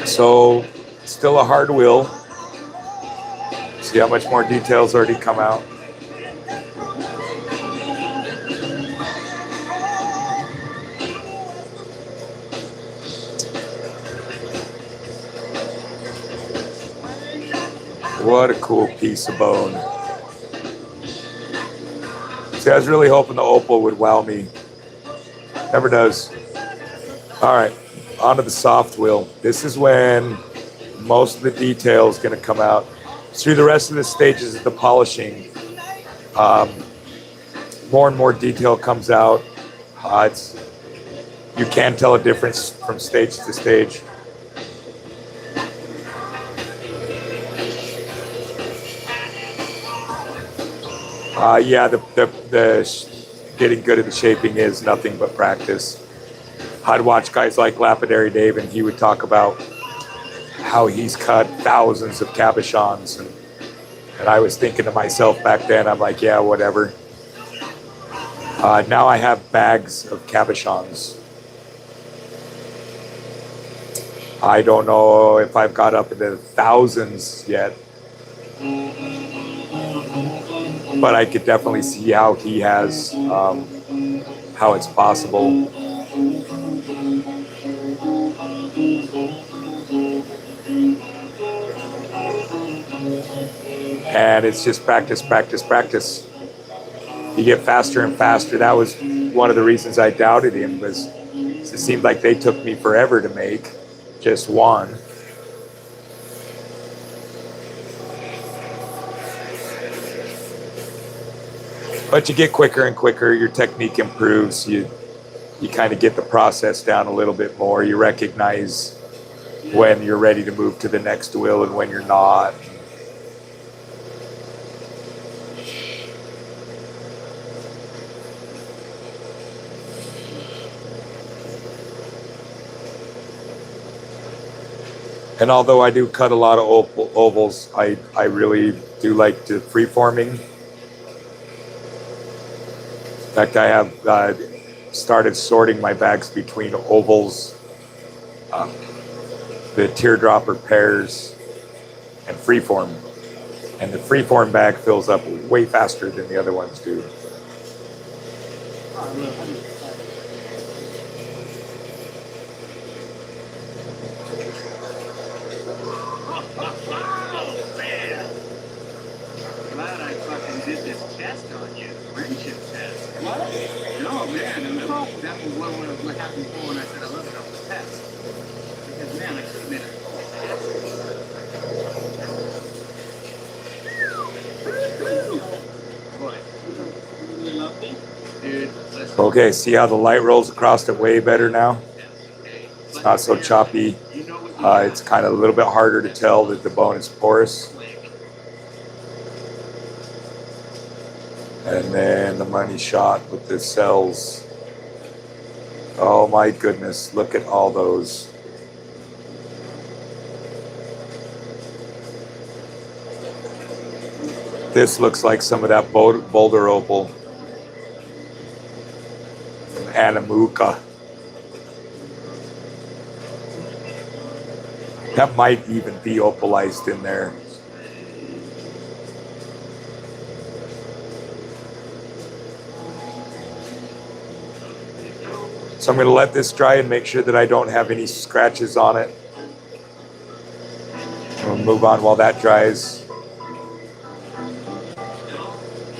So, still a hard wheel. See how much more details already come out. What a cool piece of bone. See, I was really hoping the Opal would wow me. Never does. All right. Onto the soft wheel. This is when most of the detail is going to come out. Through the rest of the stages of the polishing, more and more detail comes out. You can tell a difference from stage to stage. Yeah, the getting good at the shaping is nothing but practice. I'd watch guys like Lapidary Dave, and he would talk about how he's cut thousands of cabochons, and I was thinking to myself back then, I'm like, yeah, whatever. Now I have bags of cabochons. I don't know if I've got up into thousands yet, but I could definitely see how he has, how it's possible. And it's just practice, practice, practice. You get faster and faster. That was one of the reasons I doubted him, was it seemed like they took me forever to make just one. But you get quicker and quicker. Your technique improves. You kind of get the process down a little bit more. You recognize when you're ready to move to the next wheel and when you're not. And although I do cut a lot of ovals, I really do like to freeforming. In fact, I have started sorting my bags between ovals, the teardropper pairs, and freeform. And the freeform bag fills up way faster than the other ones do. Glad I fucking did this test on you, friendship test. What? No, man, remember? That was what happened before when I said I looked it up the test. Because, man, I should have made it. What? Okay, see how the light rolls across it way better now? It's not so choppy. It's kind of a little bit harder to tell that the bone is porous. And then the money shot with the cells. Oh my goodness, look at all those. This looks like some of that boulder opal from Anamuka. That might even be opalized in there. So I'm going to let this dry and make sure that I don't have any scratches on it. We'll move on while that dries.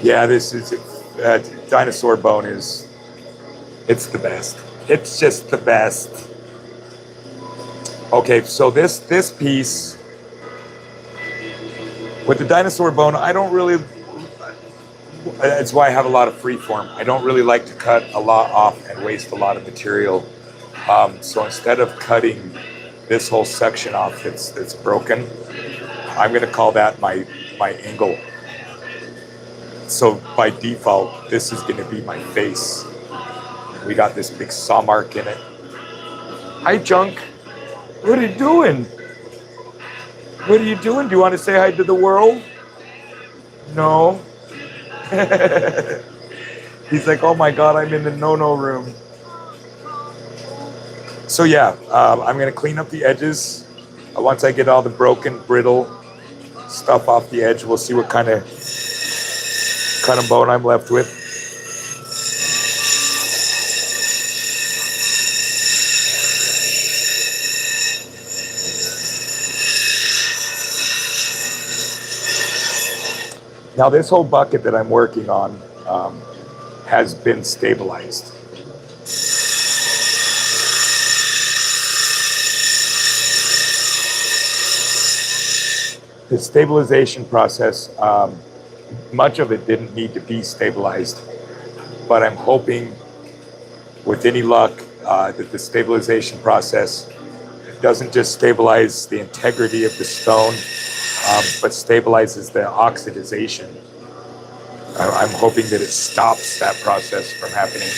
Yeah, this is dinosaur bone it's the best. It's just the best. Okay, so this piece with the dinosaur bone, I don't really, that's why I have a lot of freeform. I don't really like to cut a lot off and waste a lot of material. So instead of cutting this whole section off that's broken, I'm going to call that my angle. So by default, this is going to be my face. We got this big saw mark in it. Hi, Junk. What are you doing? What are you doing? Do you want to say hi to the world? No. He's like, oh my God, I'm in the no-no room. So yeah, I'm going to clean up the edges. Once I get all the broken, brittle stuff off the edge, we'll see what kind of bone I'm left with. Now this whole bucket that I'm working on has been stabilized. The stabilization process, much of it didn't need to be stabilized, but I'm hoping with any luck that the stabilization process doesn't just stabilize the integrity of the stone, but stabilizes the oxidization. I'm hoping that it stops that process from happening.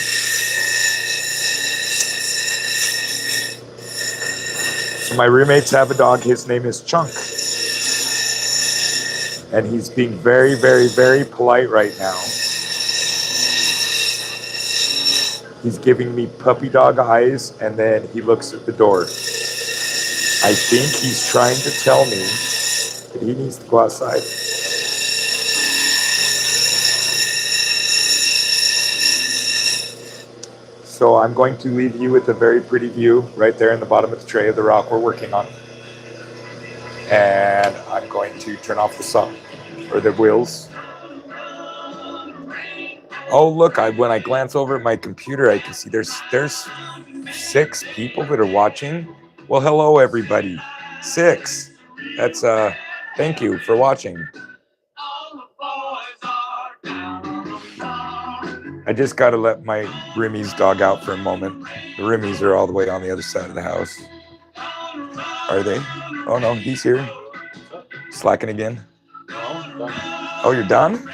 So my roommates have a dog. His name is Chunk. And he's being very, very, very polite right now. He's giving me puppy dog eyes, and then he looks at the door. I think he's trying to tell me that he needs to go outside. So I'm going to leave you with a very pretty view right there in the bottom of the tray of the rock we're working on. And I'm going to turn off the sun, or the wheels. Oh, look, when I glance over at my computer, I can see there's 6 people that are watching. Well, hello, everybody. 6. That's, thank you for watching. I just got to let my Rimmy's dog out for a moment. The Rimmys are all the way on the other side of the house. Are they? Oh, no, he's here. Slacking again. Oh, you're done?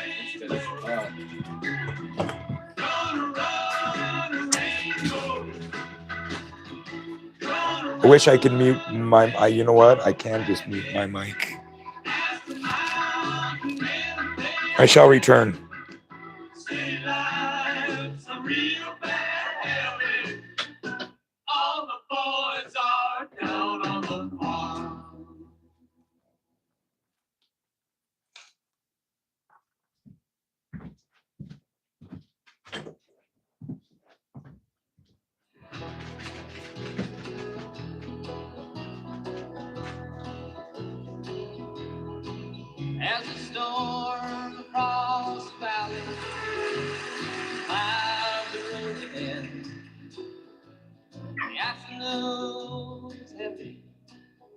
I wish I could mute my, you know what? I can just mute my mic. I shall return. As the storm across the valley, clouds are rolling in. The afternoon is heavy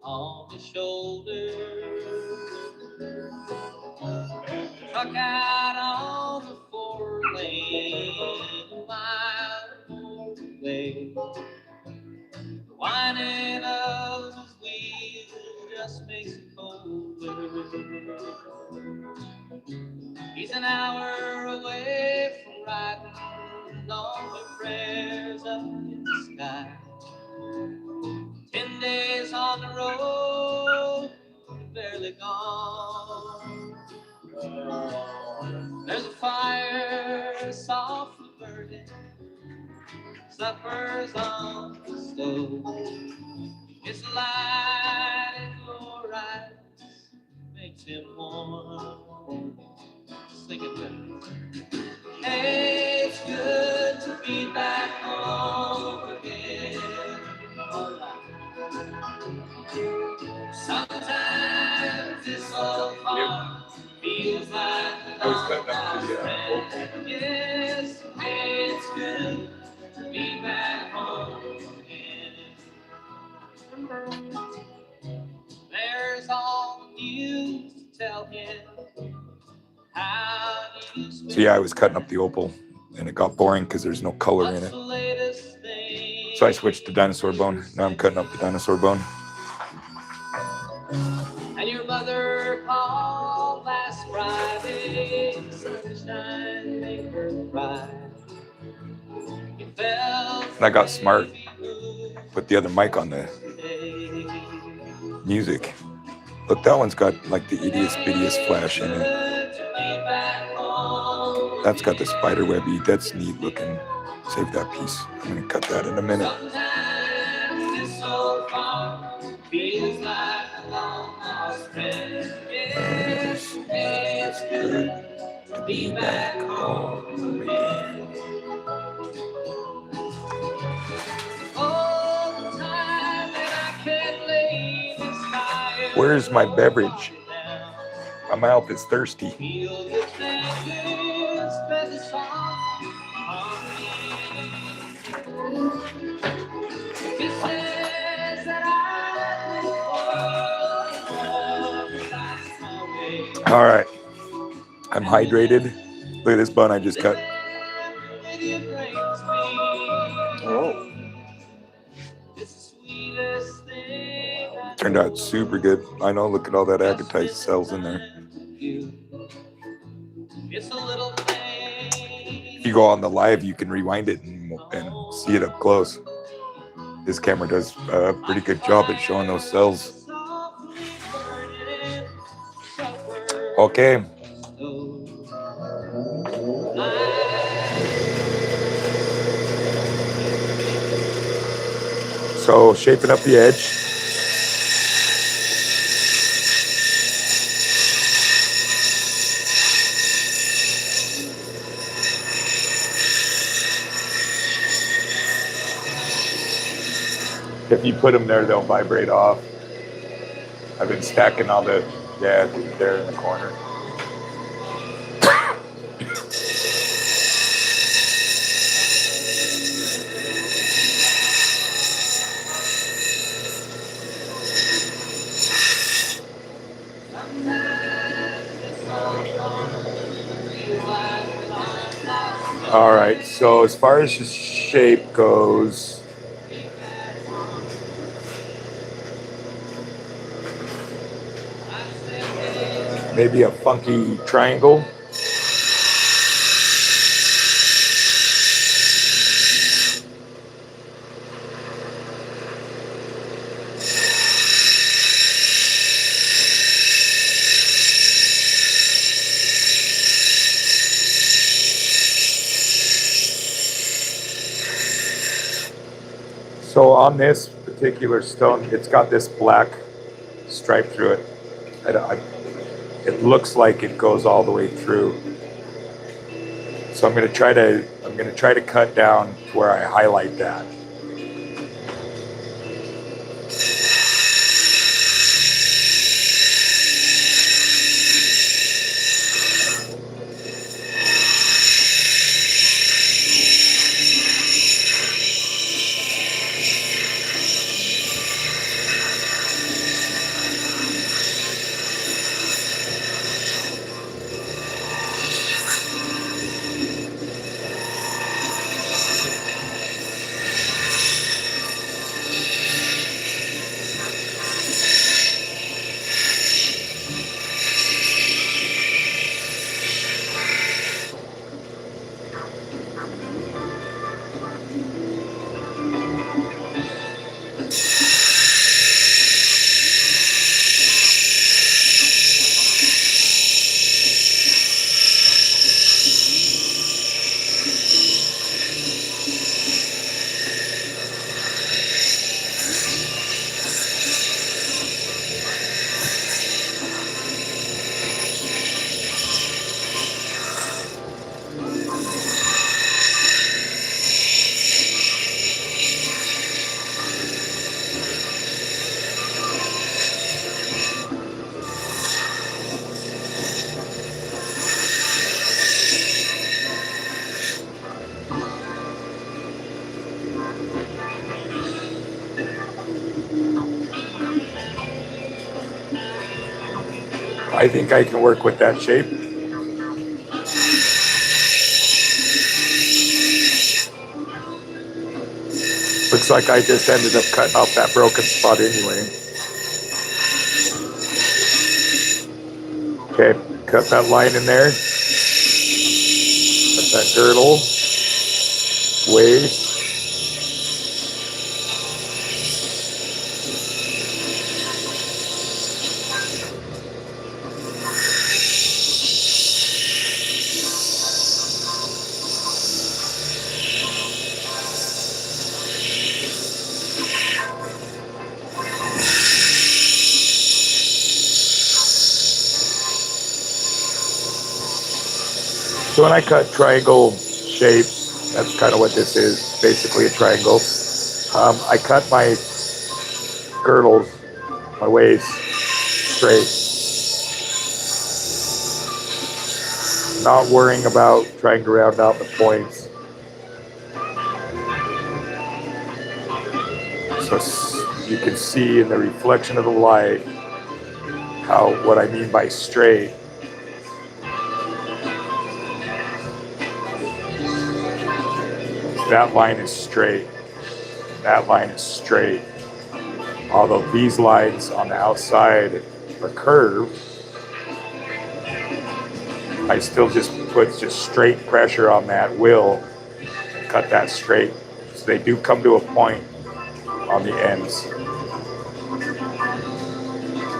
on the shoulders. Truck out on the 4-lane, a mile away. The whining of his wheels just makes it colder. He's an hour away from riding on the prayers up in the sky. 10 days on the road, barely gone. There's a fire softly burning, supper's on the stove. It's a light in your eyes, makes him warm. Sing it with me. Hey, it's good to be back home again. Sometimes this old farm feels like a long lost friend. Yes, hey, it's good to be back home again. There's all the news to tell him. So yeah, I was cutting up the opal, and it got boring because there's no color in it. So I switched to dinosaur bone. Now I'm cutting up the dinosaur bone. And your mother called last Friday, sunshine made her cry. And I got smart, put the other mic on the music. Look, that one's got like the ittiest bittiest flash in it. That's got the spider webby. That's neat looking. Save that piece. I'm gonna cut that in a minute. It's good to be back home again. Where's my beverage? My mouth is thirsty. All right, I'm hydrated. Look at this bun I just cut. Oh. Turned out super good. I know, look at all that agatite cells in there. If you go on the live, you can rewind it and see it up close. this camera does a pretty good job at showing those cells. Okay. So shaping up the edge. If you put them there, they'll vibrate off. I've been stacking all the, yeah, there in the corner. All right, so as far as the shape goes, maybe a funky triangle. So on this particular stone, it's got this black stripe through it. It looks like it goes all the way through. So I'm going to try to cut down to where I highlight that. I think I can work with that shape. Looks like I just ended up cutting off that broken spot anyway. Okay, cut that line in there. Cut that girdle, waist. So when I cut triangle shapes, that's kind of what this is, basically a triangle. I cut my girdles, my waist, straight. Not worrying about trying to round out the points. So you can see in the reflection of the light what I mean by straight. That line is straight. That line is straight. Although these lines on the outside are curved, I still just put straight pressure on that wheel and cut that straight. So they do come to a point on the ends.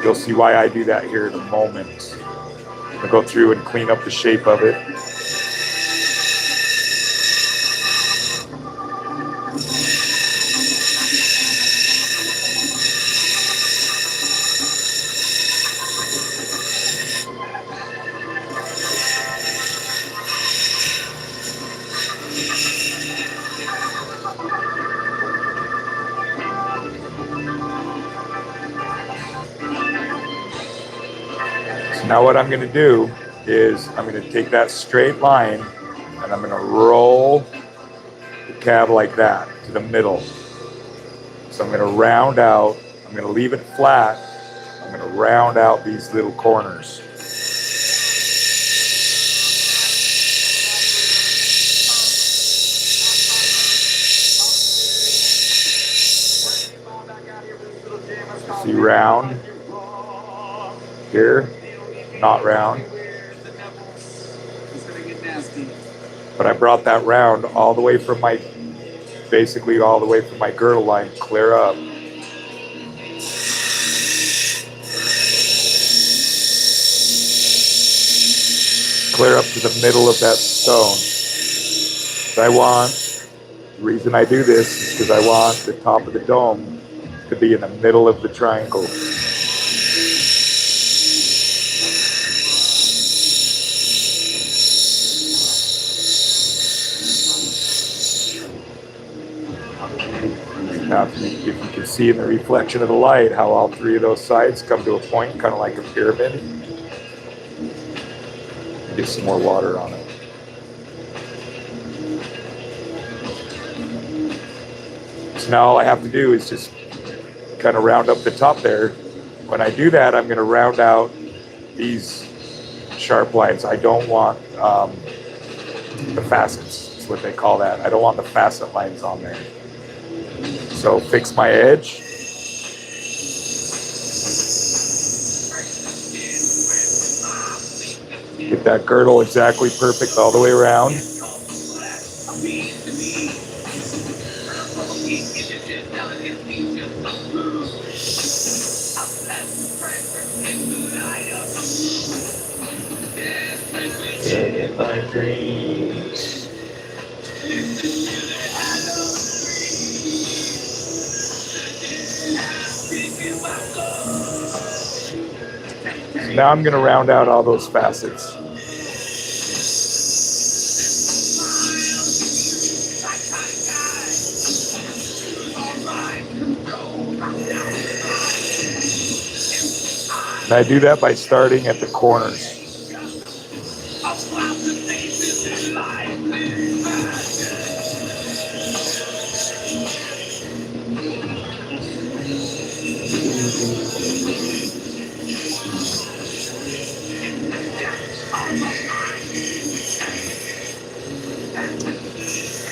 You'll see why I do that here in a moment. I'll go through and clean up the shape of it. So now what I'm going to do is I'm going to take that straight line and I'm going to roll the cab like that to the middle. So I'm going to round out, I'm going to leave it flat, I'm going to round out these little corners. See, round here, not round. But I brought that round all the way from my, basically all the way from my girdle line clear up. Clear up to the middle of that stone. So the reason I do this is because I want the top of the dome to be in the middle of the triangle. Now, if you can see in the reflection of the light how all three of those sides come to a point, kind of like a pyramid. Get some more water on it. So now all I have to do is just kind of round up the top there. When I do that, I'm going to round out these sharp lines. I don't want the facets, is what they call that. I don't want the facet lines on there. So fix my edge. Get that girdle exactly perfect all the way around. In my dreams. So now I'm going to round out all those facets. And I do that by starting at the corners.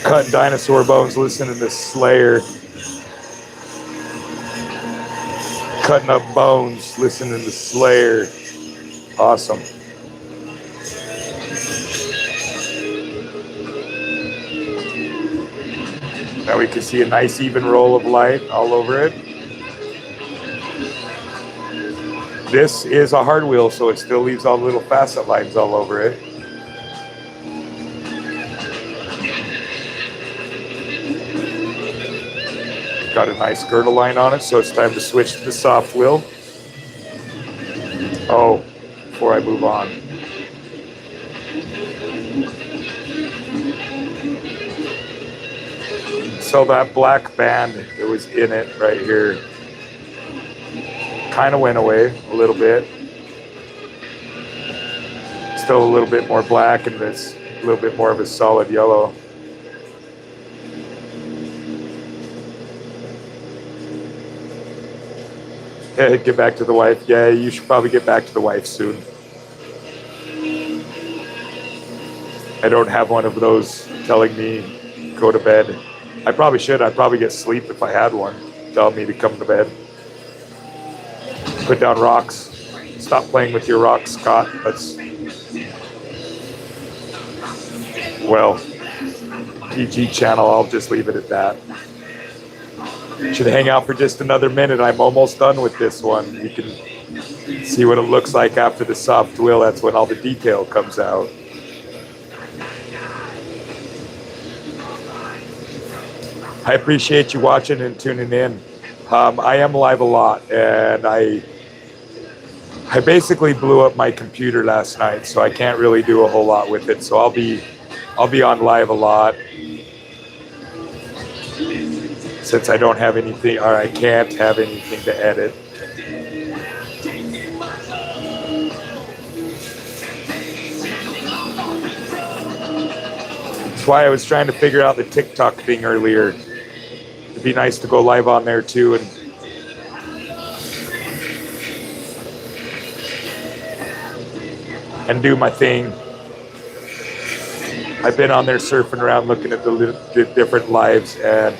Cutting dinosaur bones, listening to Slayer. Cutting up bones, listening to Slayer. Awesome. Now we can see a nice even roll of light all over it. This is a hard wheel, so it still leaves all the little facet lines all over it. Got a nice girdle line on it, so it's time to switch to the soft wheel. Oh, before I move on. So that black band that was in it right here kind of went away a little bit. Still a little bit more black, and it's a little bit more of a solid yellow. Yeah, get back to the wife. Yeah, you should probably get back to the wife soon. I don't have one of those telling me go to bed. I probably should. I'd probably get sleep if I had one telling me to come to bed. Put down rocks. Stop playing with your rocks, Scott. That's, well, PG channel. I'll just leave it at that. Should hang out for just another minute. I'm almost done with this one. You can see what it looks like after the soft twill. That's when all the detail comes out. I appreciate you watching and tuning in. I am live a lot, and I basically blew up my computer last night, so I can't really do a whole lot with it. So I'll be on live a lot since I don't have anything, or I can't have anything to edit. That's why I was trying to figure out the TikTok thing earlier. It'd be nice to go live on there too and do my thing. I've been on there surfing around looking at the different lives, and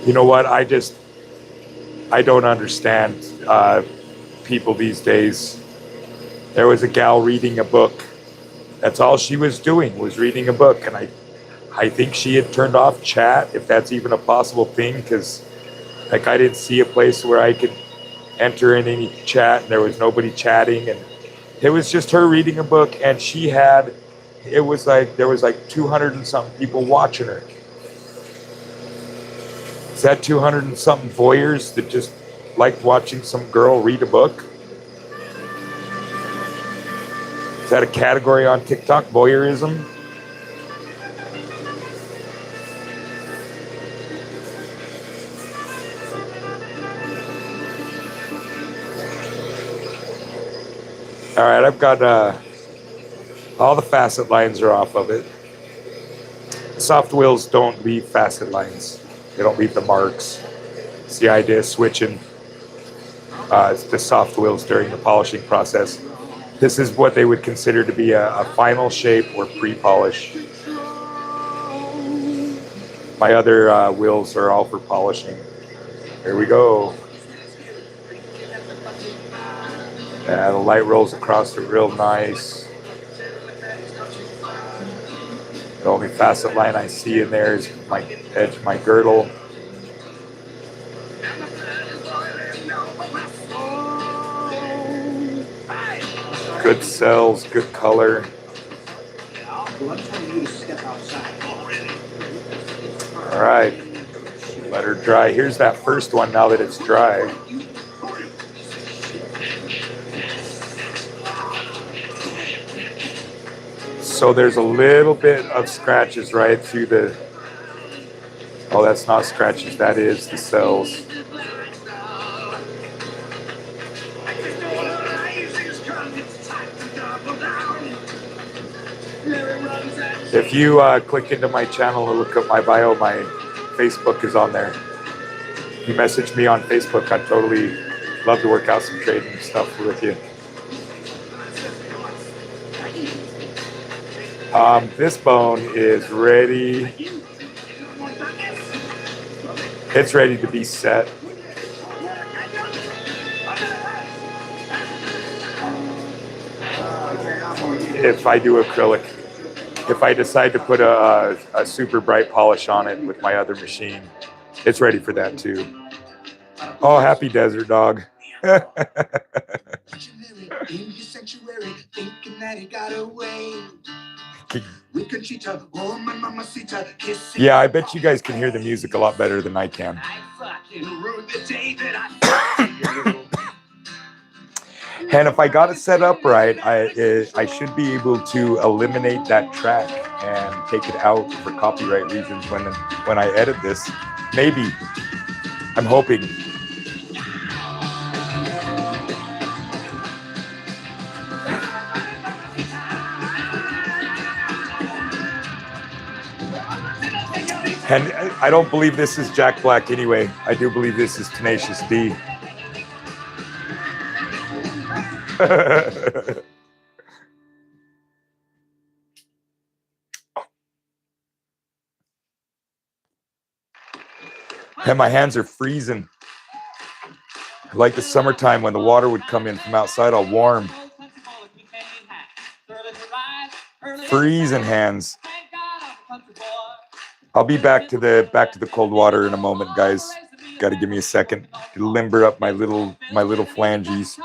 you know what? I don't understand people these days. There was a gal reading a book. That's all she was doing, was reading a book, and I think she had turned off chat, if that's even a possible thing, because like I didn't see a place where I could enter in any chat, and there was nobody chatting, and it was just her reading a book, and there was like 200 and something people watching her. Is that 200 and something voyeurs that just liked watching some girl read a book? Is that a category on TikTok, voyeurism? All right, I've got all the facet lines are off of it. Soft wheels don't leave facet lines. They don't leave the marks. It's the idea of switching the soft wheels during the polishing process. This is what they would consider to be a final shape or pre-polish. My other wheels are all for polishing. Here we go. Yeah, the light rolls across it real nice. The only facet line I see in there is my edge of my girdle. Good cells, good color. All right, let her dry. Here's that first one now that it's dry. So there's a little bit of scratches right through the, oh, that's not scratches, that is the cells. If you click into my channel and look up my bio, my Facebook is on there. You message me on Facebook, I'd totally love to work out some trading stuff with you. This bone is ready. It's ready to be set. If I do acrylic. If I decide to put a super bright polish on it with my other machine, it's ready for that too. Oh, happy desert dog. Yeah, I bet you guys can hear the music a lot better than I can. And if I got it set up right, I should be able to eliminate that track and take it out for copyright reasons when I edit this. Maybe. I'm hoping. And I don't believe this is Jack Black anyway. I do believe this is Tenacious D. And my hands are freezing. Like the summertime when the water would come in from outside all warm. Freezing hands. I'll be back to the cold water in a moment, guys. Got to give me a second to limber up my little flanges.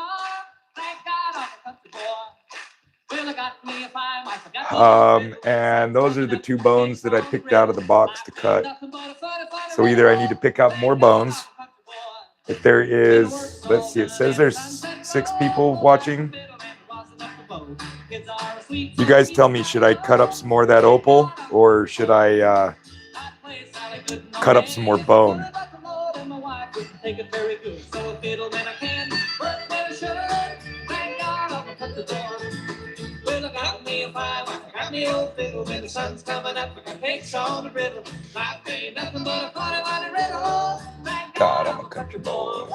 And those are the 2 bones that I picked out of the box to cut. So either I need to pick out more bones. If there is, let's see, it says there's 6 people watching. You guys tell me, should I cut up some more of that opal, or should I cut up some more bone? God, I'm a country boy.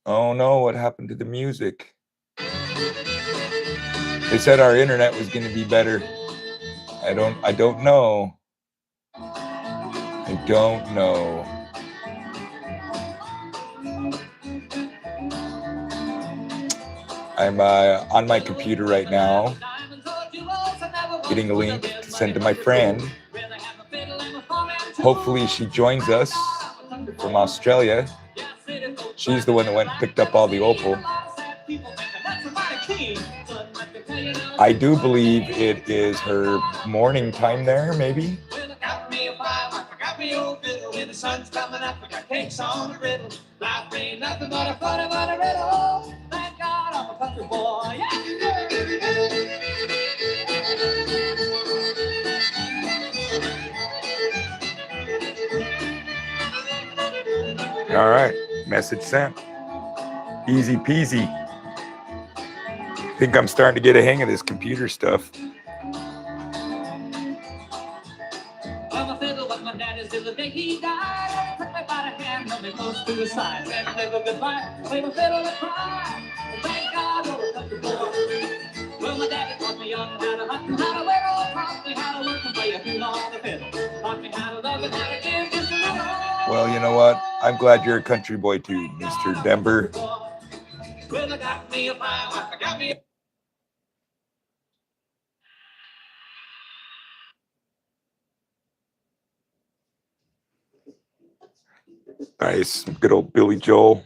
Oh no, what happened to the music? They said our internet was going to be better. I don't know. I don't know. I'm on my computer right now, getting a link to send to my friend. Hopefully she joins us from Australia. She's the one that went and picked up all the opal. I do believe it is her morning time there, maybe. All right, message sent. Easy peasy. I think I'm starting to get a hang of this computer stuff. Well, you know what? I'm glad you're a country boy too, Mr. Denver. Nice, good old Billy Joel.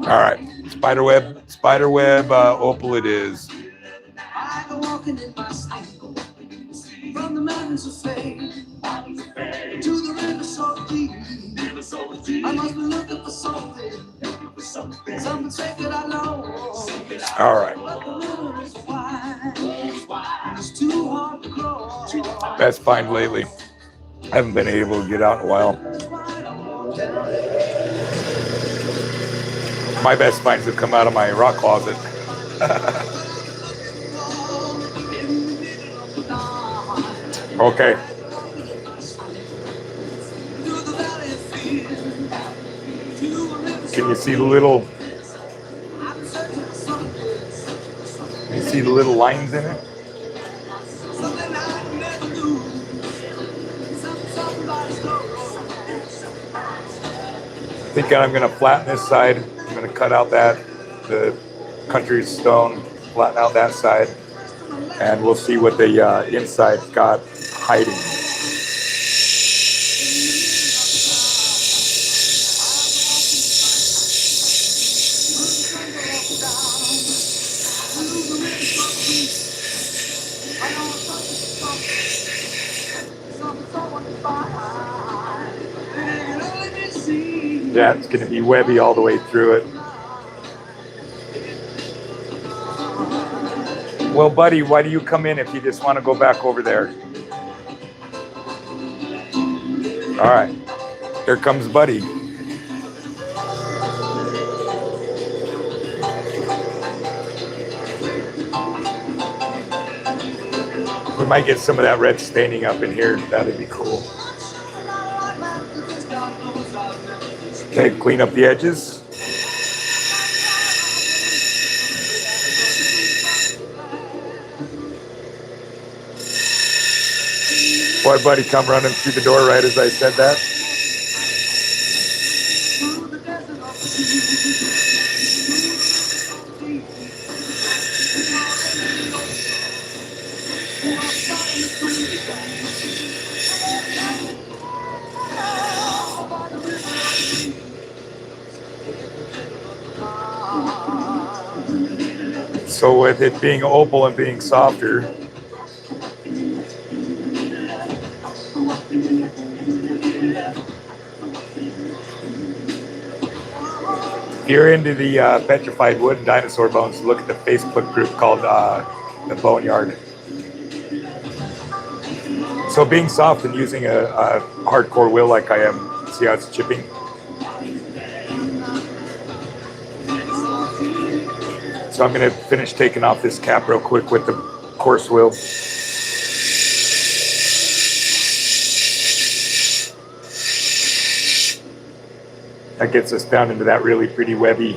All right, spiderweb, opal it is. I go walking in my sleep from the mountains of fame to the river so deep. I must be looking for something sacred I know. All right. It's too hard to grow. Best find lately. I haven't been able to get out in a while. My best finds have come out of my rock closet. Okay. Can you see the little? Can you see the little lines in it? I think I'm going to flatten this side. I'm going to cut out the country stone, flatten out that side, and we'll see what the inside's got hiding. Yeah, it's going to be webby all the way through it. Well, buddy, why do you come in if you just want to go back over there? All right, here comes Buddy. might get some of that red staining up in here. That'd be cool. Okay, clean up the edges. Boy, buddy, come running through the door right as I said that. So with it being opal and being softer, if you're into the petrified wood and dinosaur bones, look at the Facebook group called the Boneyard. So being soft and using a hardcore wheel like I am, see how it's chipping? So I'm going to finish taking off this cap real quick with the coarse wheel. That gets us down into that really pretty webby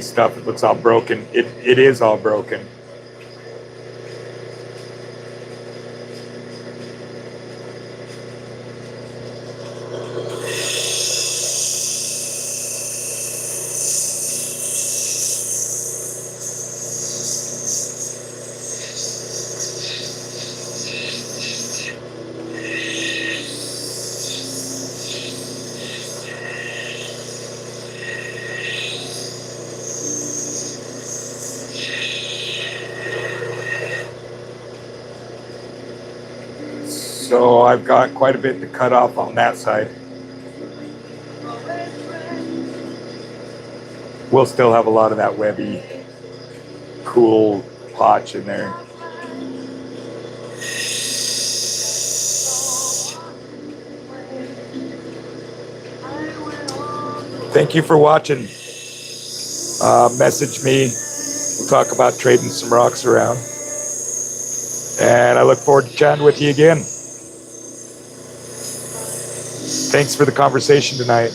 stuff. It looks all broken. It is all broken. So I've got quite a bit to cut off on that side. We'll still have a lot of that webby, cool potch in there. Thank you for watching. Message me. We'll talk about trading some rocks around. And I look forward to chatting with you again. Thanks for the conversation tonight.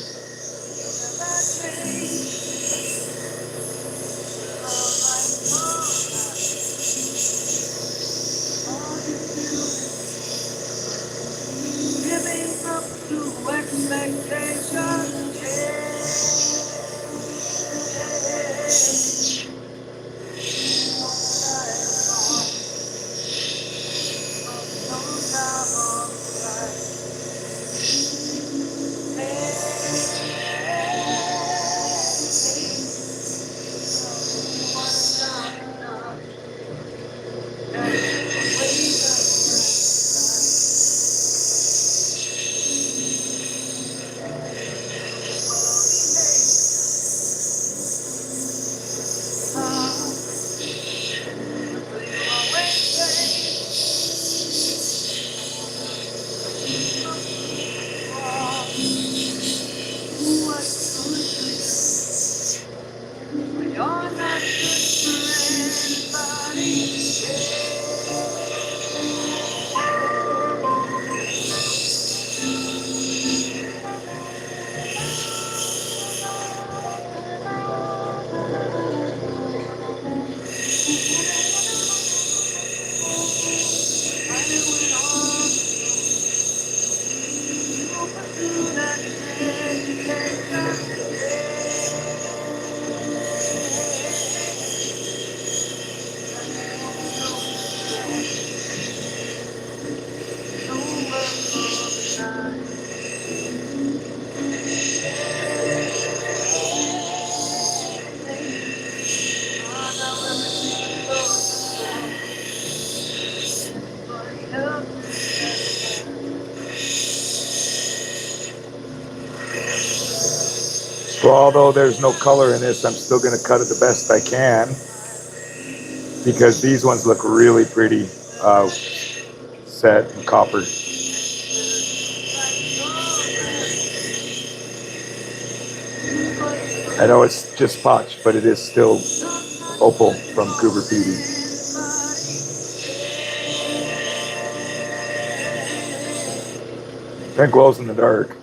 So although there's no color in this, I'm still going to cut it the best I can because these ones look really pretty set in copper. I know it's just potch, but it is still opal from Coober Pedy. That glows in the dark.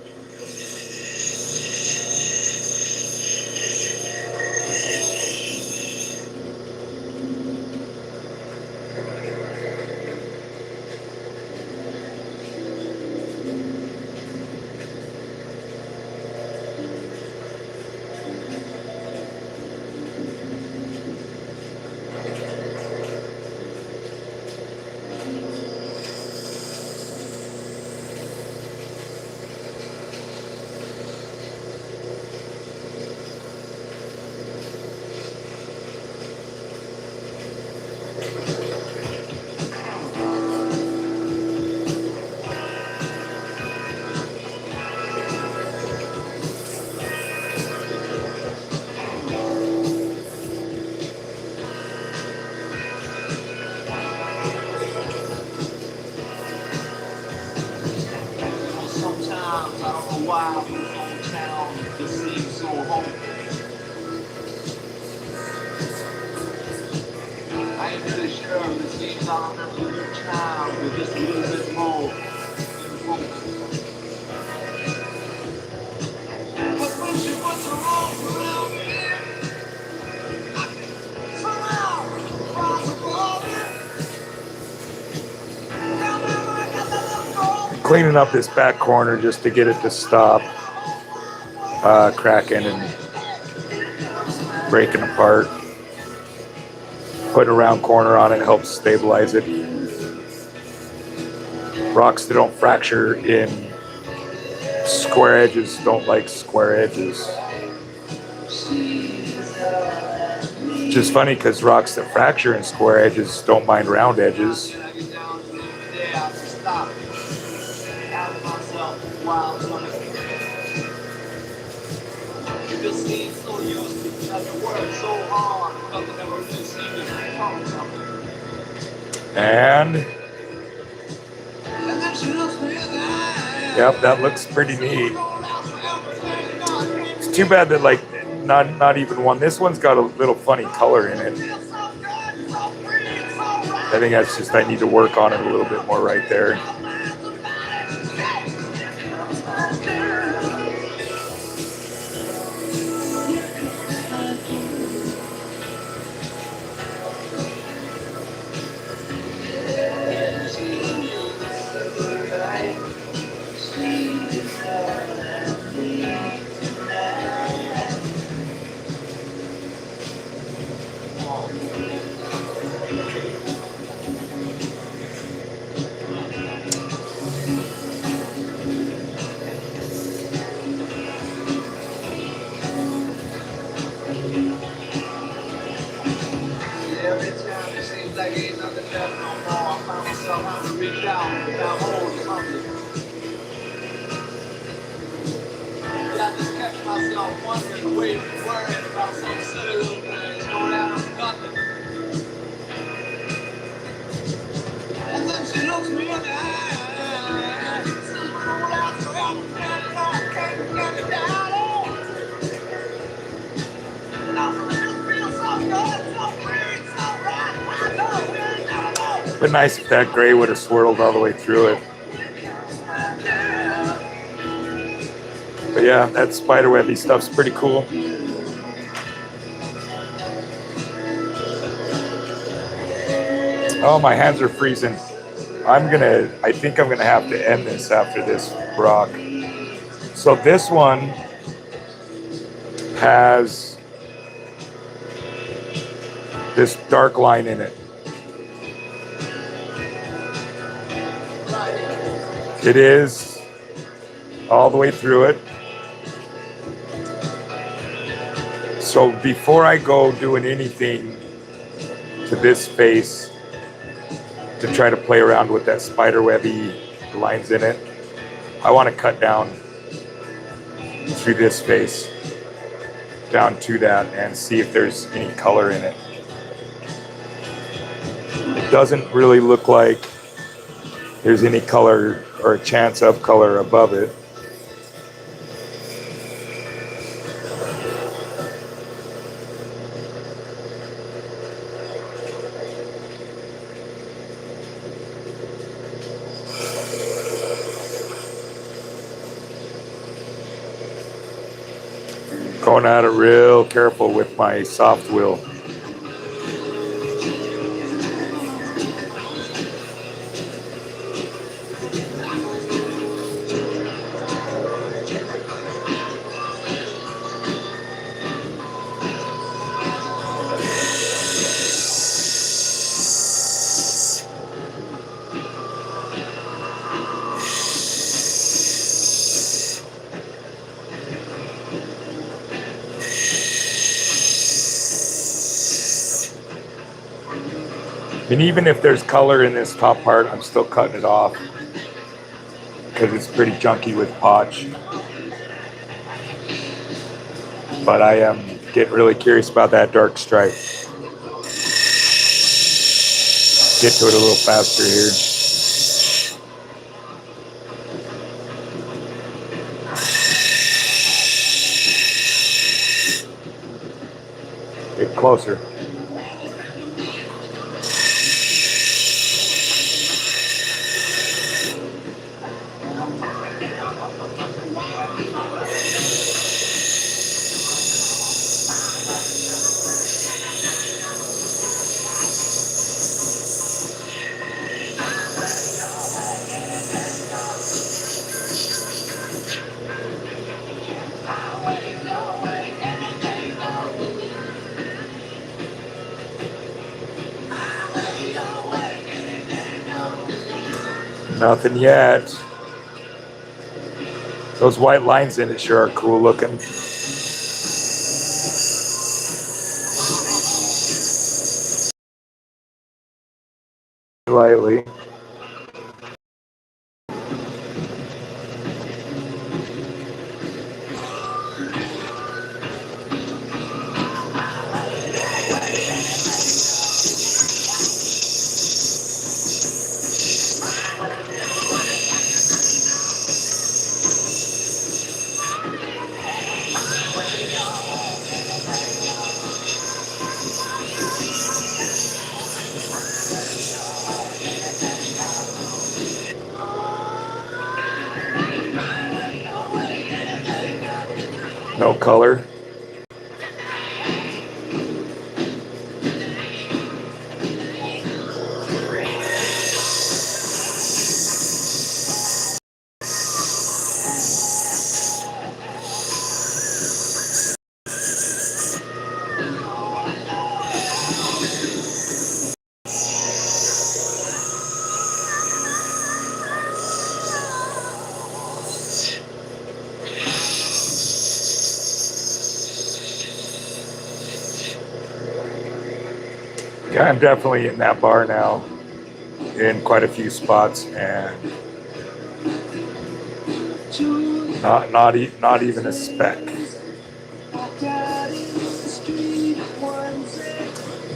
Sometimes I don't know why this hometown just seems so home. I ain't really sure, but it seems I remember your child with just a little bit more. But when she was wrong around here, somehow rise above it. Cleaning up this back corner just to get it to stop cracking and breaking apart. Put a round corner on it helps stabilize it. Rocks that don't fracture in square edges don't like square edges. Which is funny because rocks that fracture in square edges don't mind round edges. And yep, that looks pretty neat. It's too bad that like not even one. This one's got a little funny color in it. I think that's just I need to work on it a little bit more right there. But nice if that gray would have swirled all the way through it. But yeah, that spiderwebby stuff's pretty cool. Oh, my hands are freezing. I think I'm gonna have to end this after this rock. So this one has this dark line in it. It is all the way through it. So before I go doing anything to this face to try to play around with that spiderwebby lines in it, I want to cut down through this face, down to that, and see if there's any color in it. It doesn't really look like there's any color or a chance of color above it. Going at it real careful with my soft wheel. And even if there's color in this top part, I'm still cutting it off because it's pretty junky with potch. But I am getting really curious about that dark stripe. Get to it a little faster here. Get closer. Nothing yet. Those white lines in it sure are cool looking. Lightly. No color. Yeah, I'm definitely in that bar now in quite a few spots, and not even a speck.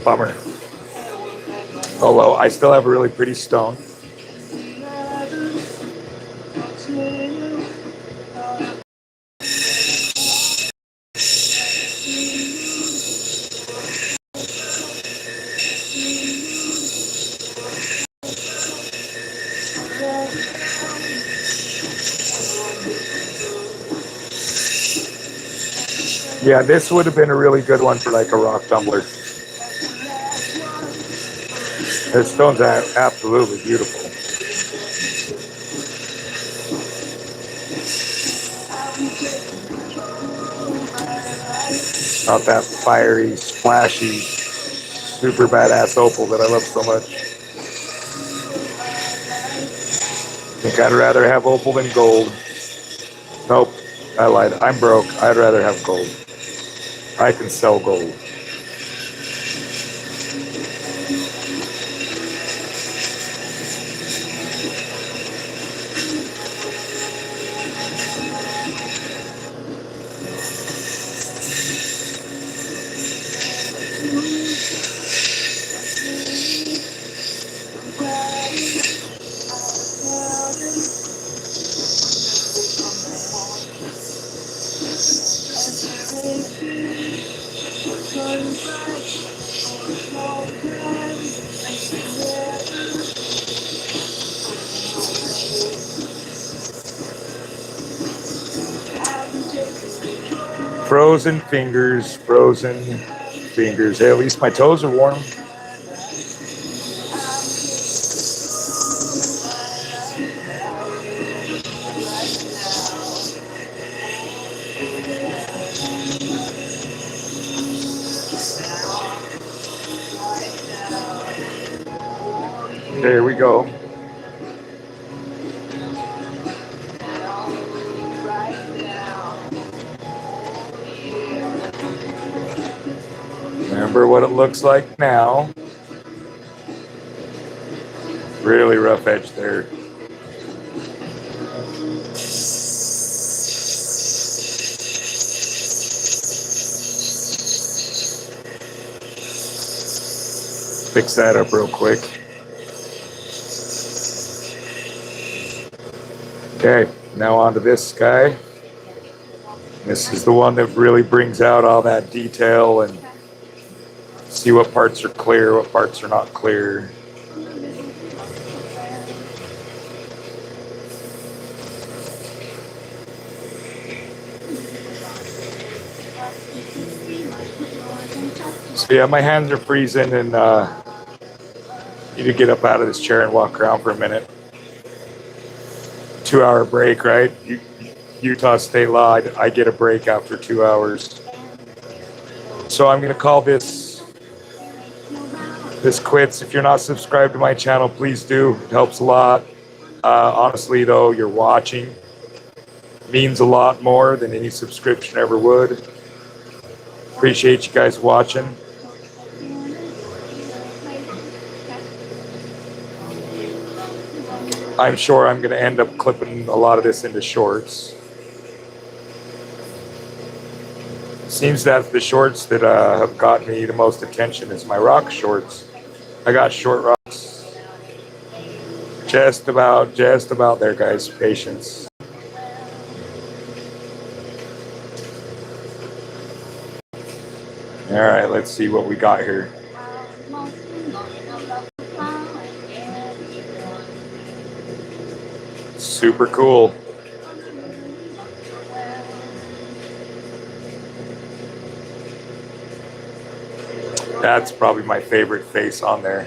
Bummer. Oh well, I still have a really pretty stone. Yeah, this would have been a really good one for like a rock tumbler. This stone's absolutely beautiful. Not that fiery, splashy, super badass opal that I love so much. I think I'd rather have opal than gold. Nope, I lied. I'm broke. I'd rather have gold. I can sell gold. Frozen fingers, frozen fingers. Hey, at least my toes are warm. There we go. Remember what it looks like now. Really rough edge there. Fix that up real quick. Okay, now onto this guy. This is the one that really brings out all that detail and see what parts are clear, what parts are not clear. So yeah, my hands are freezing and need to get up out of this chair and walk around for a minute. 2-hour break, right? Utah state law, I get a break after 2 hours. So I'm gonna call this quits. If you're not subscribed to my channel, please do. It helps a lot. Honestly though, you're watching means a lot more than any subscription ever would. Appreciate you guys watching. I'm sure I'm going to end up clipping a lot of this into shorts. Seems that the shorts that have got me the most attention is my rock shorts. I got short rocks. Just about there, guys. Patience. All right, let's see what we got here. Super cool. That's probably my favorite face on there.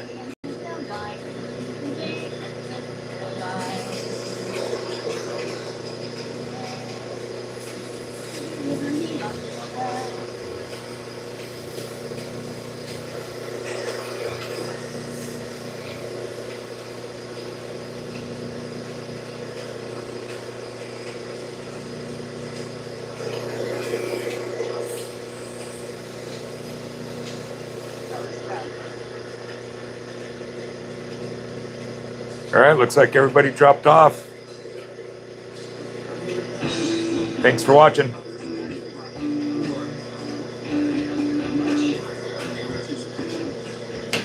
All right, looks like everybody dropped off. Thanks for watching.